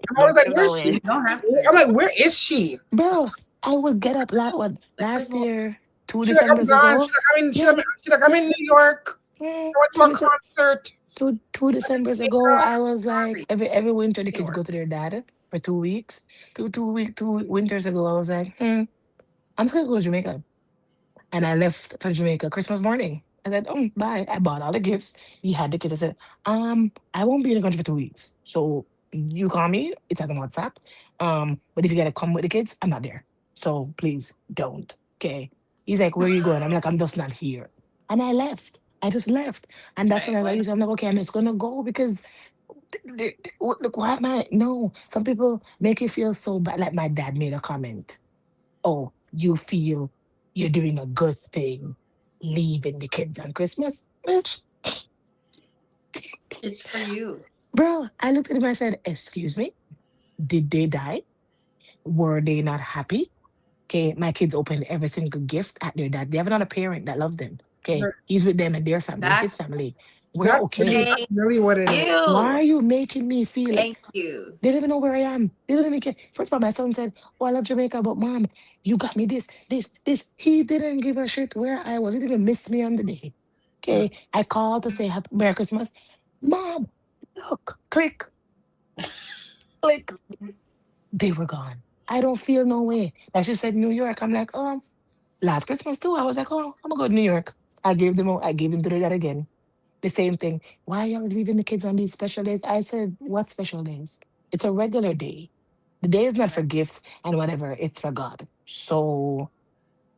I'm always don't like, feel no where's You she? way. don't have I'm to. like, where is she? Bro, I would get up Like, where's last Mo? year, two She's like, I'm Decembers gone. ago. I'm Yeah, she's like, I'm yeah, in New York. yeah. I went to a concert. Two Decembers ago, Uh, I was like Sorry. every winter the New kids York. go to their dad for 2 weeks. Two winters ago, I was like, I'm just gonna go to Jamaica. And I left for Jamaica Christmas morning. I said, bye. I bought all the gifts. He had the kids. I said, I won't be in the country for 2 weeks. So you call me, it's on WhatsApp. But if you gotta come with the kids, I'm not there. So please don't. Okay. He's like, where are you going? I'm like, I'm just not here. And I left. I just left. And that's when Okay. I got Well, used. I'm like, okay, I'm just gonna go because look, why am I? No, some people make you feel so bad. Like my dad made a comment. Oh, you feel you're doing a good thing, leaving the kids on Christmas? Bitch, it's for you. bro, I looked at him and I said, excuse me, did they die? Were they not happy? Okay, my kids opened every single gift at their dad. They have another parent that loves them. Okay, but he's with them and their family and his That's family. We're okay. thank that's really what it is. Why are you. you making me feel like Thank you. they don't even know where I am? They don't even care. First of all, my son said, oh, I love Jamaica, but mom, you got me this. He didn't give a shit where I was. He didn't even miss me on the day. Yeah. Okay. I called to say happy Merry Christmas. Mom, look, click, click. They were gone. I don't feel no way. Like she said, New York. I'm like, last Christmas too. I was like, I'm gonna go to New York. I gave them to that again. The same thing. Why y'all leaving the kids on these special days? I said, what special days? It's a regular day. The day is not for Right. gifts and whatever, it's for God. So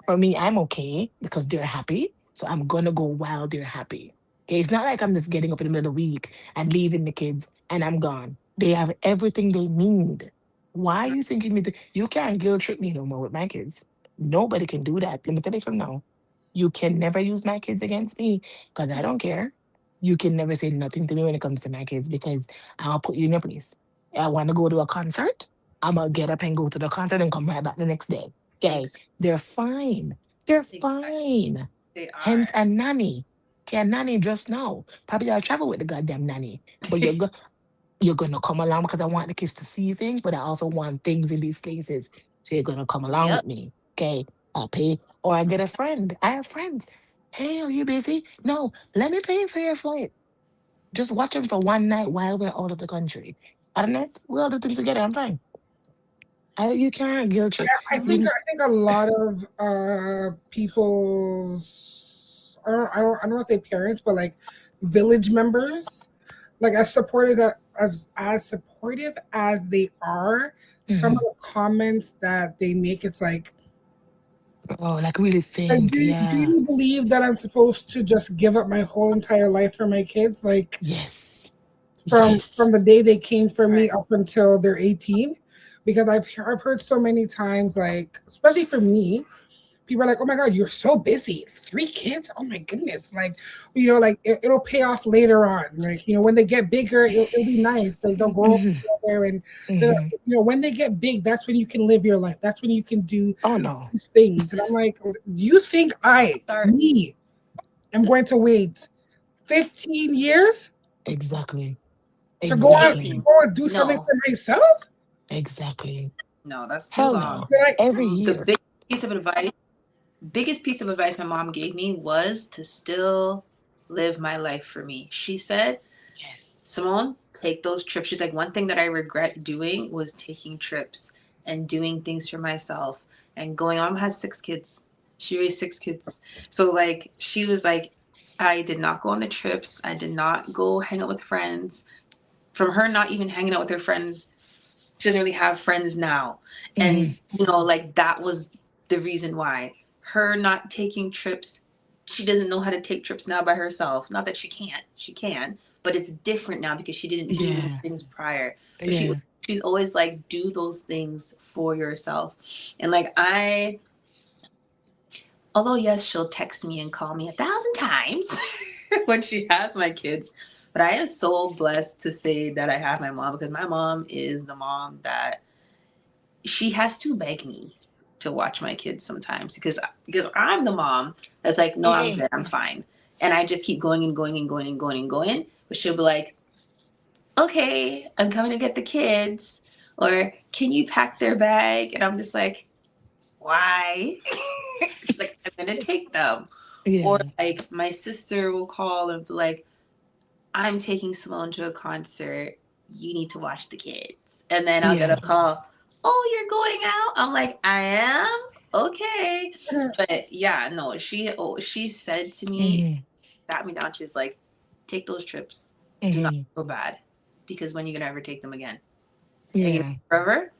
for me, I'm okay because they're happy. So I'm gonna go while they're happy. Okay, it's not like I'm just getting up in the middle of the week and leaving the kids and I'm gone. They have everything they need. Why you think you need to? You can't guilt trip me no more with my kids. Nobody can do that. Let me tell you from now. You can never use my kids against me because I don't care. You can never say nothing to me when it comes to my kids because I'll put you in your place. I want to go to a concert. I'm gonna get up and go to the concert and come right back the next day. Okay, Exactly. they're fine. They're Exactly. fine. They Hence are. a nanny. Okay, a nanny just now. Probably I'll travel with the goddamn nanny. But you're gonna come along because I want the kids to see things, but I also want things in these places. So you're gonna come along Yep. with me. Okay. I'll pay. Or I get a friend. I have friends. Hey, are you busy? No, let me pay for your flight. Just watch them for one night while we're out of the country. And next we'll do things together. I'm fine. You can't guilt trip. You I think a lot of people's I don't want to say parents, but like village members, like as supportive as they are, some of Mhm. the comments that they make, it's Oh, like really like think, do yeah. you believe that I'm supposed to just give up my whole entire life for my kids? Like Yes. Yes. from the day they came for me Right. up until they're 18, because I've heard so many times, like especially for me, people are like, "Oh my God, you're so busy. 3 kids? Oh my goodness!" Like, like it'll pay off later on. Like, when they get bigger, it'll be nice. Like they'll grow up Hmm. together, and Hmm. when they get big, that's when you can live your life. That's when you can do Oh no. these things. And I'm like, do you think Start. me, am going to wait 15 years Exactly. to Exactly. go and do something No, for myself? Exactly. no, that's too Hell long. no. Did I? Every The year. biggest piece of advice my mom gave me was to still live my life for me. She said, Yes. Simone, take those trips. She's like, one thing that I regret doing was taking trips and doing things for myself and going on. Has 6 kids. She raised 6 kids. So, like, she was like, I did not go on the trips. I did not go hang out with friends. From her not even hanging out with her friends, she doesn't really have friends now. Hmm. And, like, that was the reason why. Her not taking trips, she doesn't know how to take trips now by herself. Not that she can't, she can, but it's different now because she didn't do those Yeah. things prior. But Yeah. she's always like, do those things for yourself. And like, although yes, she'll text me and call me 1,000 times when she has my kids. But I am so blessed to say that I have my mom, because my mom is the mom that she has to beg me to watch my kids sometimes, because I'm the mom that's like, no, I'm Hmm. good, I'm fine, and I just keep going and going and going and going and going. But she'll be like, okay, I'm coming to get the kids, or can you pack their bag? And I'm just like, why? She's like, I'm gonna take them. Or Yeah. like my sister will call and be like, I'm taking Simone to a concert. You need to watch the kids. And then I'll get a Yeah. call. Oh, you're going out? I'm like, I am? Okay. But yeah, no, she said to me, Hmm. sat me down, she's like, take those trips. Do not Hmm. feel bad. Because when you're gonna ever take them again? Are you gonna Yeah. forever?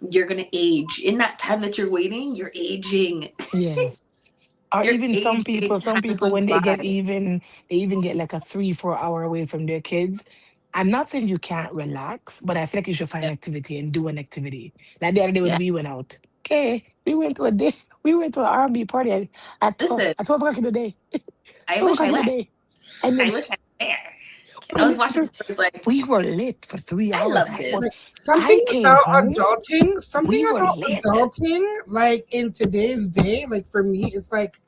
You're gonna age. In that time that you're waiting, you're aging. Yeah. Or You're even aging. some Time is people going when by. they even get like a 3, 4 hour away from their kids. I'm not saying you can't relax, but I feel like you should find Yeah. an activity and do an activity. Like the other day when Yeah. we went out. Okay, we went to an R&B party Listen, at 12 o'clock in the day. I 12 wish o'clock I in the went. day. And I then wish I was there. we I were was lit for watching three, stories like, we were lit for three I hours. love this. Like something I came about home, adulting, something we were about lit. adulting, like in today's day, like for me, it's like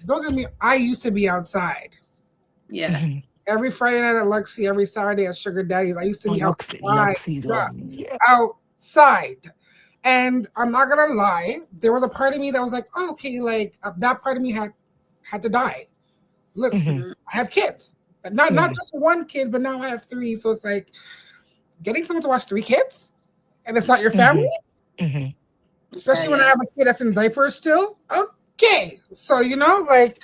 don't get me, I used to be outside. Yeah. Mhm. Every Friday night at Luxie, every Saturday at Sugar Daddy's. I used to Oh, be outside. Luxie's Yeah, was, yeah. outside. And I'm not gonna lie, there was a part of me that was like, oh, okay, like that part of me had to die. Look, Hmm. Mhm. I have kids. Not Yeah. just one kid, but now I have three. So it's like getting someone to watch 3 kids and it's not your family, Hmm. Hmm. Yeah, especially when I yeah. have a kid that's in diapers still. Okay. So, like,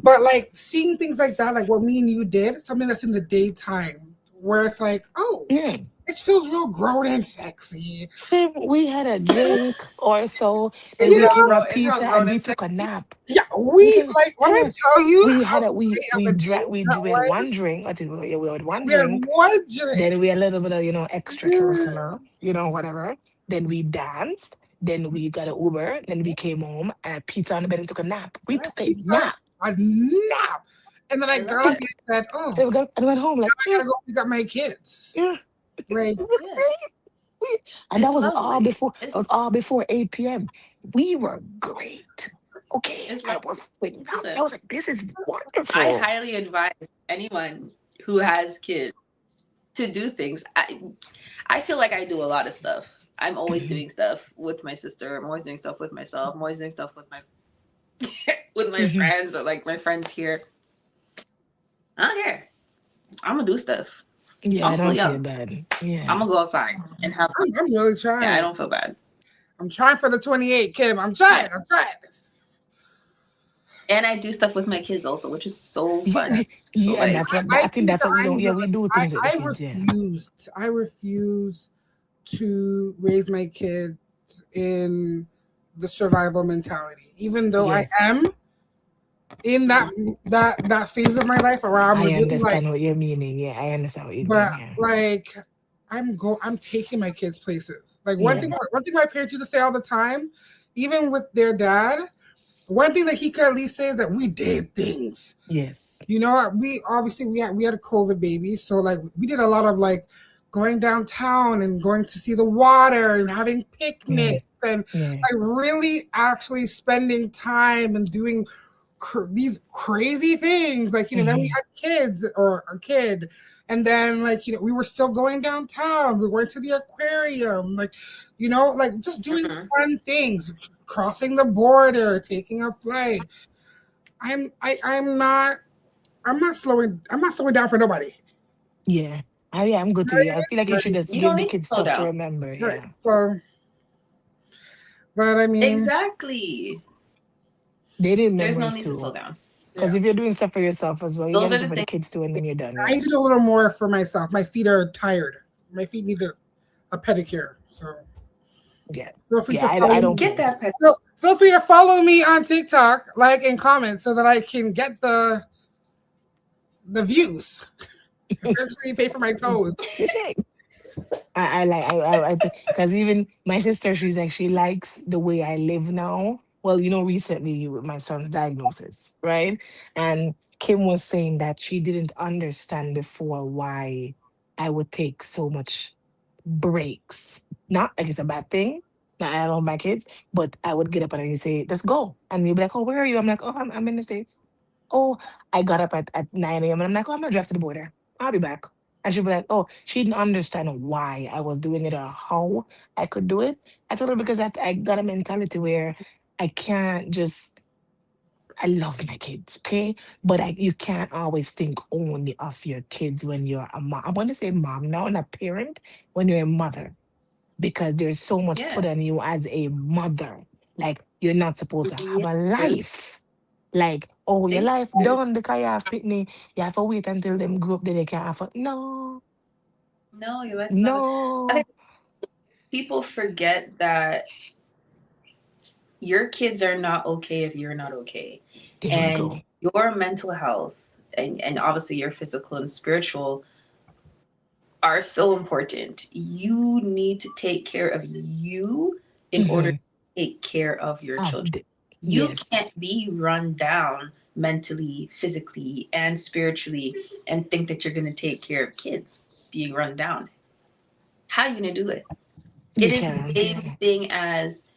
but like seeing things like that, like what me and you did, something that's in the daytime, where it's like, oh, Yeah. it feels real grown and sexy. Same, we had a drink or so, then Is You we it know, ate our real? Is real pizza grown and we and took a sexy? nap. yeah, We we took, like when I yeah. tell you We how had great of a date that we had was. one drink. I think we had one We had drink. one drink. Then we had a little bit of, extracurricular, whatever. Then we danced. Then we got an Uber. Then we came home and had pizza on the bed and took a nap. We What? took a Pizza, nap. a nap. And then I I love got up it. and I said, oh, And and went home like, I yeah, gotta go pick up my kids. yeah. Like, Yeah. And It's lovely. that was all before 8 p.m. We were great. Okay. It's I like, was phenomenal. listen, I was like, this is I wonderful. highly advise anyone who has kids to do things. I feel like I do a lot of stuff. I'm always Hmm. doing stuff with my sister. I'm always doing stuff with myself. I'm always doing stuff with my with my Hmm. friends, or like my friends here. I don't care. I'm gonna do stuff. Yeah, I'm I still don't feel young. bad. I'm Yeah. gonna go outside and have fun. I'm really Yeah, I trying. don't feel bad. I'm trying for the 28, Kim. I'm Yeah. trying. I'm trying. And I do stuff with my kids also, which is so Yeah, fun. So yeah, and like, that's what I I think think that's that what we don't. I'm Yeah, the we do I, things with the I kids. Yeah. refused. I refuse to raise my kids in the survival mentality. Even though I Yes. am in that phase of my life where I'm I really like, understand what you're meaning. Yeah, I understand what you but mean. Yeah. like I'm taking my kids places. Like Yeah. one thing my parents used to say all the time, even with their dad, one thing that he could at least say is that we did things. Yes. You know, we obviously we had a COVID baby, so like we did a lot of like going downtown and going to see the water and having Yeah. picnics and Yeah. like really actually spending time and doing these crazy things. Like, then we Hmm. had kids or a kid, and then like we were still going downtown. We went to the aquarium, like like just doing Mhm. fun things, crossing the border, taking a flight. I'm not slowing down for nobody. Yeah. Yeah, I'm good to you. I feel like you should Right, just You give don't the need to kids slow stuff to down. remember. right. Yeah. So, but I mean, Exactly. They need There's no memories need to slow too. down. Because yeah, if you're doing stuff for yourself as well, you Those gotta do are stuff the for the things. kids too, and then you're done. I need Yeah. to do a little more for myself. My feet are tired. My feet need a pedicure. So Yeah. feel free Yeah. to I follow don't me. Get care. that pet. Feel free to follow me on TikTok, like and comment, so that I can get the views. Eventually, pay for my toes. I like I think because even my sister, she's like she likes the way I live now. Well, recently with my son's diagnosis, right? And Kim was saying that she didn't understand before why I would take so much breaks. Not like it's a bad thing. Not I love my kids, but I would get up and you say, "Let's go," and you'd be like, "Oh, where are you?" I'm like, "Oh, I'm in the States." Oh, I got up at 9 a.m. and I'm like, "Oh, I'm gonna drive to the border. I'll be back." And she'd be like, "Oh, she didn't understand why I was doing it or how I could do it." I told her because I got a mentality where I can't just. I love my kids, okay, but you can't always think only of your kids when you're a mom. I'm going to say mom now, not parent. When you're a mother, because there's so much Yeah. put on you as a mother. Like you're not supposed to have Yeah. a life. Like, oh, your Thank life you. done because you have pitney. You have to wait until them grow up, then they can afford. No, No, your life is not. I think no. people forget that your kids are not okay if you're not okay, There we and go. your mental health and obviously your physical and spiritual are so important. You need to take care of you in order to Mm-hmm. take care of your children. You Yes. can't be run down mentally, physically, and spiritually and think that you're going to take care of kids being run down. How are you going to do it? It You is the can't. same Yeah. thing as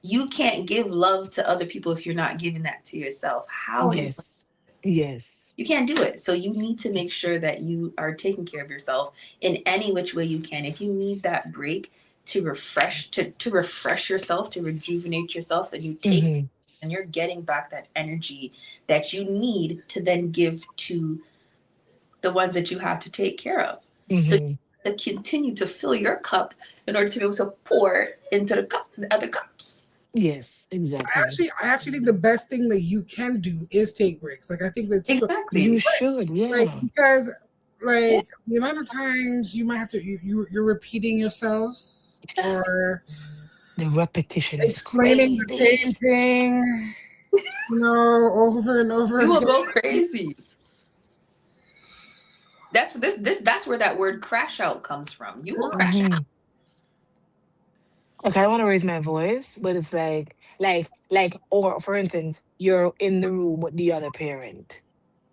you can't give love to other people if you're not giving that to yourself. How are you? Yes. Yes. You can't do it. So you need to make sure that you are taking care of yourself in any which way you can. If you need that break to refresh yourself, to rejuvenate yourself, and you take Mm-hmm. and you're getting back that energy that you need to then give to the ones that you have to take care of. So Mm-hmm. you have to continue to fill your cup in order to be able to pour into the other cups. Yes. I Exactly. actually, I actually think the best thing that you can do is take breaks. Like I think that's so, You Exactly. should. like Yeah. because Yeah. like the amount of times you might have to you're repeating yourselves Yes. or The repetition is explaining the crazy. same thing, over and over You will again. go crazy. That's where that word crash out comes from. You will crash out. Mm-hmm. Like I want to raise my voice, but it's or for instance, you're in the room with the other parent,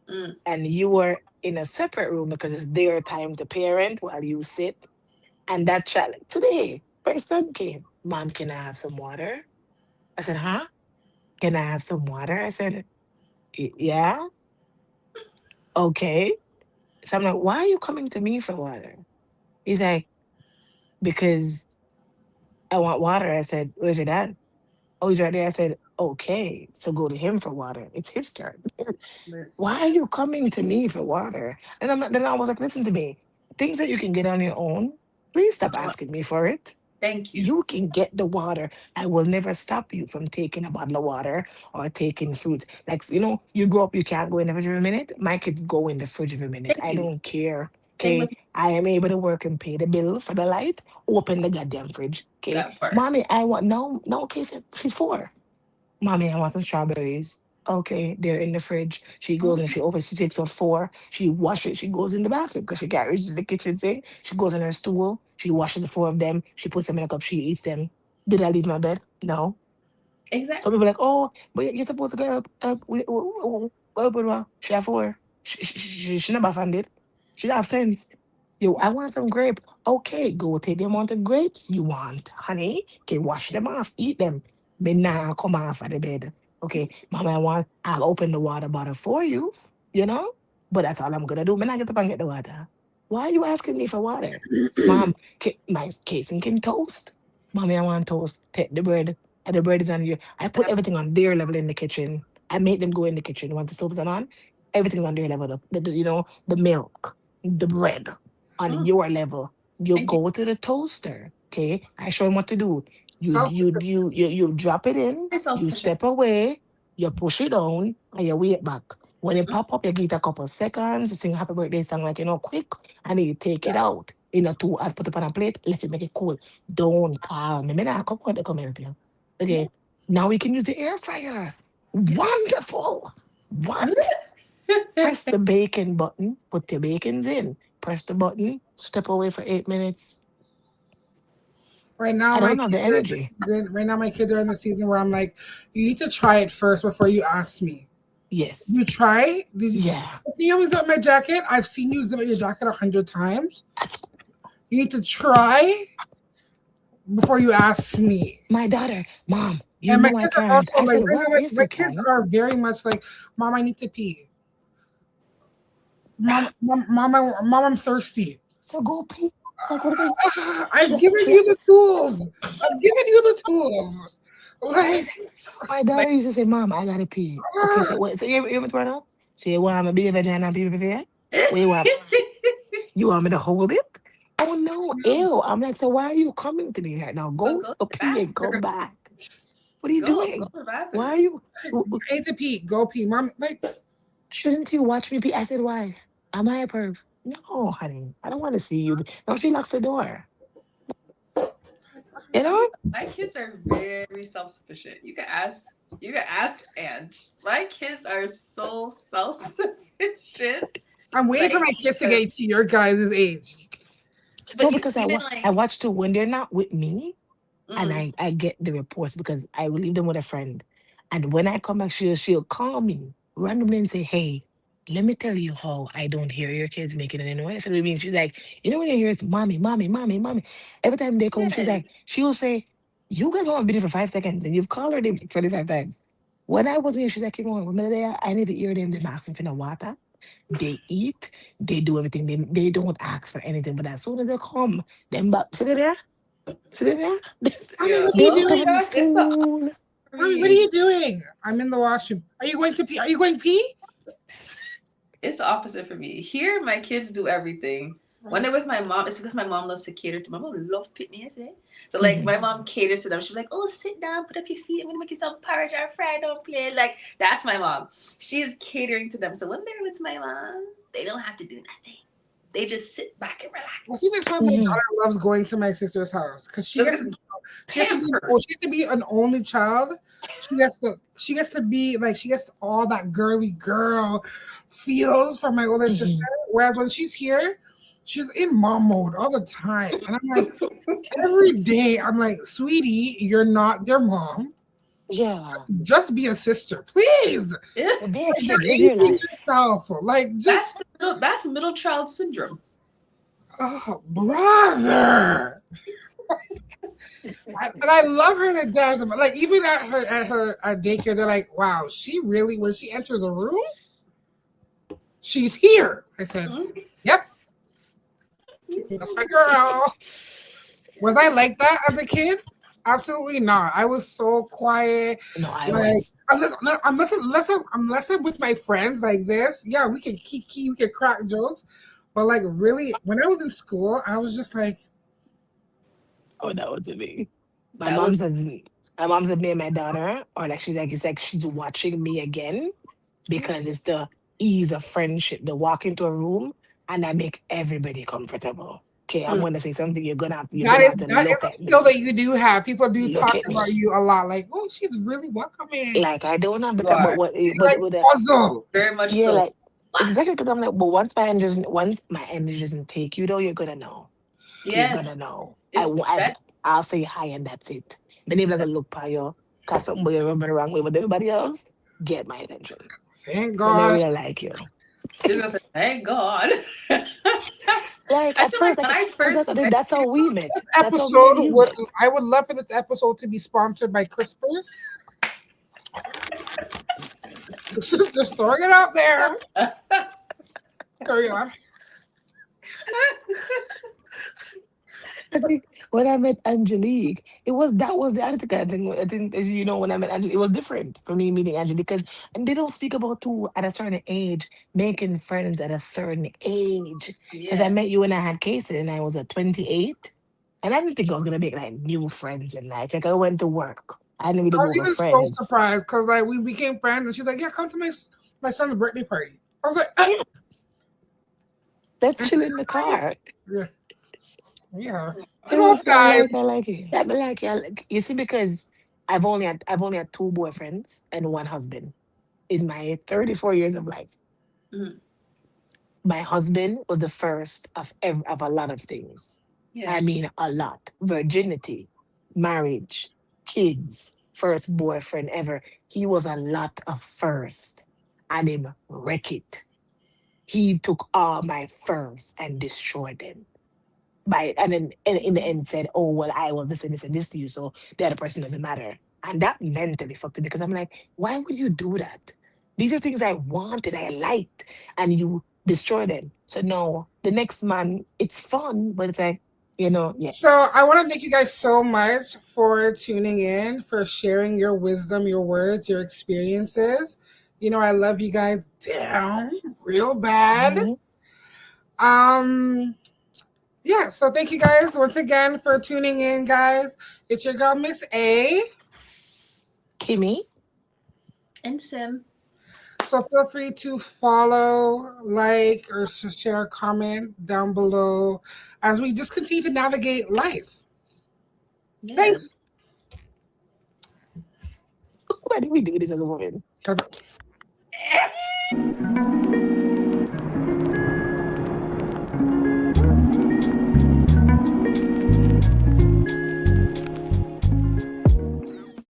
Mm, and you are in a separate room because it's their time to parent while you sit. And that child today, my son came. Mom, can I have some water? I said, huh? Can I have some water? I said, Yeah, okay. So I'm like, why are you coming to me for water? He's like, because I want water. I said, where's your dad? Oh, he's right there. I said, okay, so go to him for water. It's his turn. listen. Why are you coming to me for water? And then I was like, listen to me. Things that you can get on your own, please stop Uh, asking me for it. Thank you. You can get the water. I will never stop you from taking a bottle of water or taking fruit. Like, you grow up, you can't go in the fridge every minute. My kids go in the fridge every minute. Thank I you. don't care. Same Okay. with I am able to work and pay the bill for the light. Open the goddamn fridge. Okay. that part. Mommy, I want no, no, okay, she's 4. Mommy, I want some strawberries. Okay, they're in the fridge. She goes and Mhm. she opens, she takes out four, she washes, she goes in the bathroom because she can't reach the kitchen sink. She goes on her stool, she washes the four of them, she puts them in a cup, she eats them. Did I leave my bed? No. Some Exactly. people are like, oh, but you're supposed to get up. She have four. She never found it. She have sense. Yo, I want some grape. Okay, go take the amount of grapes you want, honey. Okay, wash them off, eat them. Me now come off at the bed. Okay, mama, I'll open the water bottle for you, you know? But that's all I'm gonna do. Me not get up and get the water. Why are you asking me for water? Mom, my case and can toast. Mommy, I want toast. Take the bread. And the bread is on you. I put Yep. everything on their level in the kitchen. I make them go in the kitchen once the stoves are on. Everything's on their level. The milk, the bread on Mm. your level. You And go to the toaster. Okay, I show them what to do. Self. You drop it in. very self You sufficient. step away. You push it down and you wait back. When it pop up, you give it a couple of seconds. You sing happy birthday song like quick, and then you take it out. Two, I put it on a plate. Let it make it cool. Don't call me. Me nah come out to come help you. Yeah. Okay. Now we can use the air fryer. Wonderful. What? Press the bacon button, put the bacons in. Press the button, step away for 8 minutes. Right now, I my don't have the kids are in the energy. season. Right now, my kids are in the season where I'm like, you need to try it first before you ask me. Yes. You try? Yeah. You always zip my jacket. I've seen you zip your jacket 100 times. That's You need to try before you ask me. my daughter. Mom, you And my know I kids are can't. also I like said, right now. what? My, Yes, my you kids can. are very much like, Mom, I need to pee. Mom, I'm thirsty. So go pee. Like, what is I've given you the tools. I've given you the tools. my, Like, my But daughter used to say, Mom, I gotta pee. Okay, so what? So you want me to run out? So you want me to be a vagina and pee before? What you want? You want me to hold it? Oh no, ew. I'm like, so why are you coming to me right now? so Go go to to the pee and come bathroom. back. What are you Go doing? to the Why bathroom. are you? I need to pee. Go pee, Mom. Like, Shouldn't you watch me pee? I said, why? Am I a perv? No, honey. I don't want to see you. No, she locks the door. You To be know? my kids are very self sufficient. You can ask Ange. My kids are so self sufficient. I'm waiting for Like my kids to get to your guys' age. but No, because even I like watch too when they're not with me. And mm, I get the reports because I will leave them with a friend. And when I come back, she'll call me randomly and say, hey, let me tell you how I don't hear your kids making any noise. I said, what do you mean? She's like, you know when you hear it's mommy, mommy, mommy, mommy. Every time they come, yes. she will say, you guys won't be there for 5 seconds and you've called her name 25 times. When I was here, she's like, come on, remember there, I need to hear them. They ask me for the water. They eat, they do everything. They don't ask for anything. But as soon as they come, them back, sit there, sit there. Mommy, Yeah. what are They you Oh my turn doing? gosh, it's the opposite fool. for Mommy, what are me. you doing? I'm in the washroom. Are you going to pee? Are you going to pee? It's the opposite for me. Here, my kids do everything. When Right. they're with my mom, it's because my mom loves to cater to. My mom love pitness, eh? So like Mhm. my mom caters to them. She's like, "Oh, sit down, put up your feet. I'm gonna make you some porridge or fried don't play." Like that's my mom. She's catering to them. So when they're with my mom, they don't have to do nothing. They just sit back and Well, even relax. how my Mhm. daughter loves going to my sister's house because Just get pampered. she gets to be an only child. She gets to be like she gets all that girly girl feels from my older sister. Mhm. Whereas when she's here, she's in mom mode all the time, and I'm like every day I'm like, sweetie, you're not their mom. Yeah. Just be a sister, please. Yeah. Be a Like kid. you're Live your aging life. yourself. Like just That's middle child syndrome. oh brother. And I love her to death. But like even at her at daycare, they're like, "Wow, she really when she enters a room, she's here." I said, Mm. "Yep, that's my girl." Was I like that as a kid? Absolutely not. I was so quiet. No, I Like was. unless I'm with my friends like this, yeah, we can kiki, we can crack jokes. But like really, when I was in school, I was just like, Oh, that was me. My That mom was says, my mom said me and my daughter, or like she's like, it's like she's watching me again because it's the ease of friendship. They walk into a room and I make everybody comfortable. okay, I'm Mm. gonna say something. You're That gonna is have to that look is a at skill me. that you do have. People do Look talk at about me. you a lot, like, oh, she's really welcoming. Like I don't have the You time, but are what? But Like with the puzzle. very much yeah, so. like exactly because I'm like, but once my energy doesn't take you though, you're gonna know. You're Yeah, gonna know. it's that. I'll say hi and that's it. Then if like a look by you, cause somebody rubbing the wrong way with everybody else, get my attention. Thank But they God. really like you. It's gonna say, thank God. Like I at feel first, like when like, I cause first met that's you, how we met. That's how me Episode and you would met. I would love for this episode to be sponsored by Crispers. Just throwing it out there. Carry on. I think when I met Angelique, that was the other thing. I think as you know when I met Angelique, it was different for me meeting Angelique because and they don't speak about too at a certain age making friends at a certain age. Because I yeah, met you when I had Casey and I was at 28, and I didn't think I was gonna make like new friends in life. Like I went to work, I didn't really I go was with even so friends. surprised because like we became friends and she's like, yeah, come to my son's birthday party. I was like, Yeah, let's and chill in the car. yeah, yeah. Good Yeah, old so guys. I like it. Yeah, but like, yeah, like, you see, because I've only had two boyfriends and one husband in my 34 years of life. mhm, My husband was the first of a lot of things. yeah, I mean, a lot. Virginity, marriage, kids, first boyfriend ever. He was a lot of first. And him wreck it. He took all my firsts and destroyed them. And then in the end said, oh, well, I will this and this to you. So the other person doesn't matter. And that mentally fucked me because I'm like, why would you do that? These are things I wanted, I liked, and you destroy them. So no, the next man, it's fun, but it's like, yeah. So I want to thank you guys so much for tuning in, for sharing your wisdom, your words, your experiences. I love you guys down real bad. Mhm. Um, yeah, so thank you guys once again for tuning in, guys. It's your girl, Miss A. Kimmy, and Sim. So feel free to follow, like, or share a comment down below as we just continue to navigate life. Yeah. Thanks. why did we do this as a woman?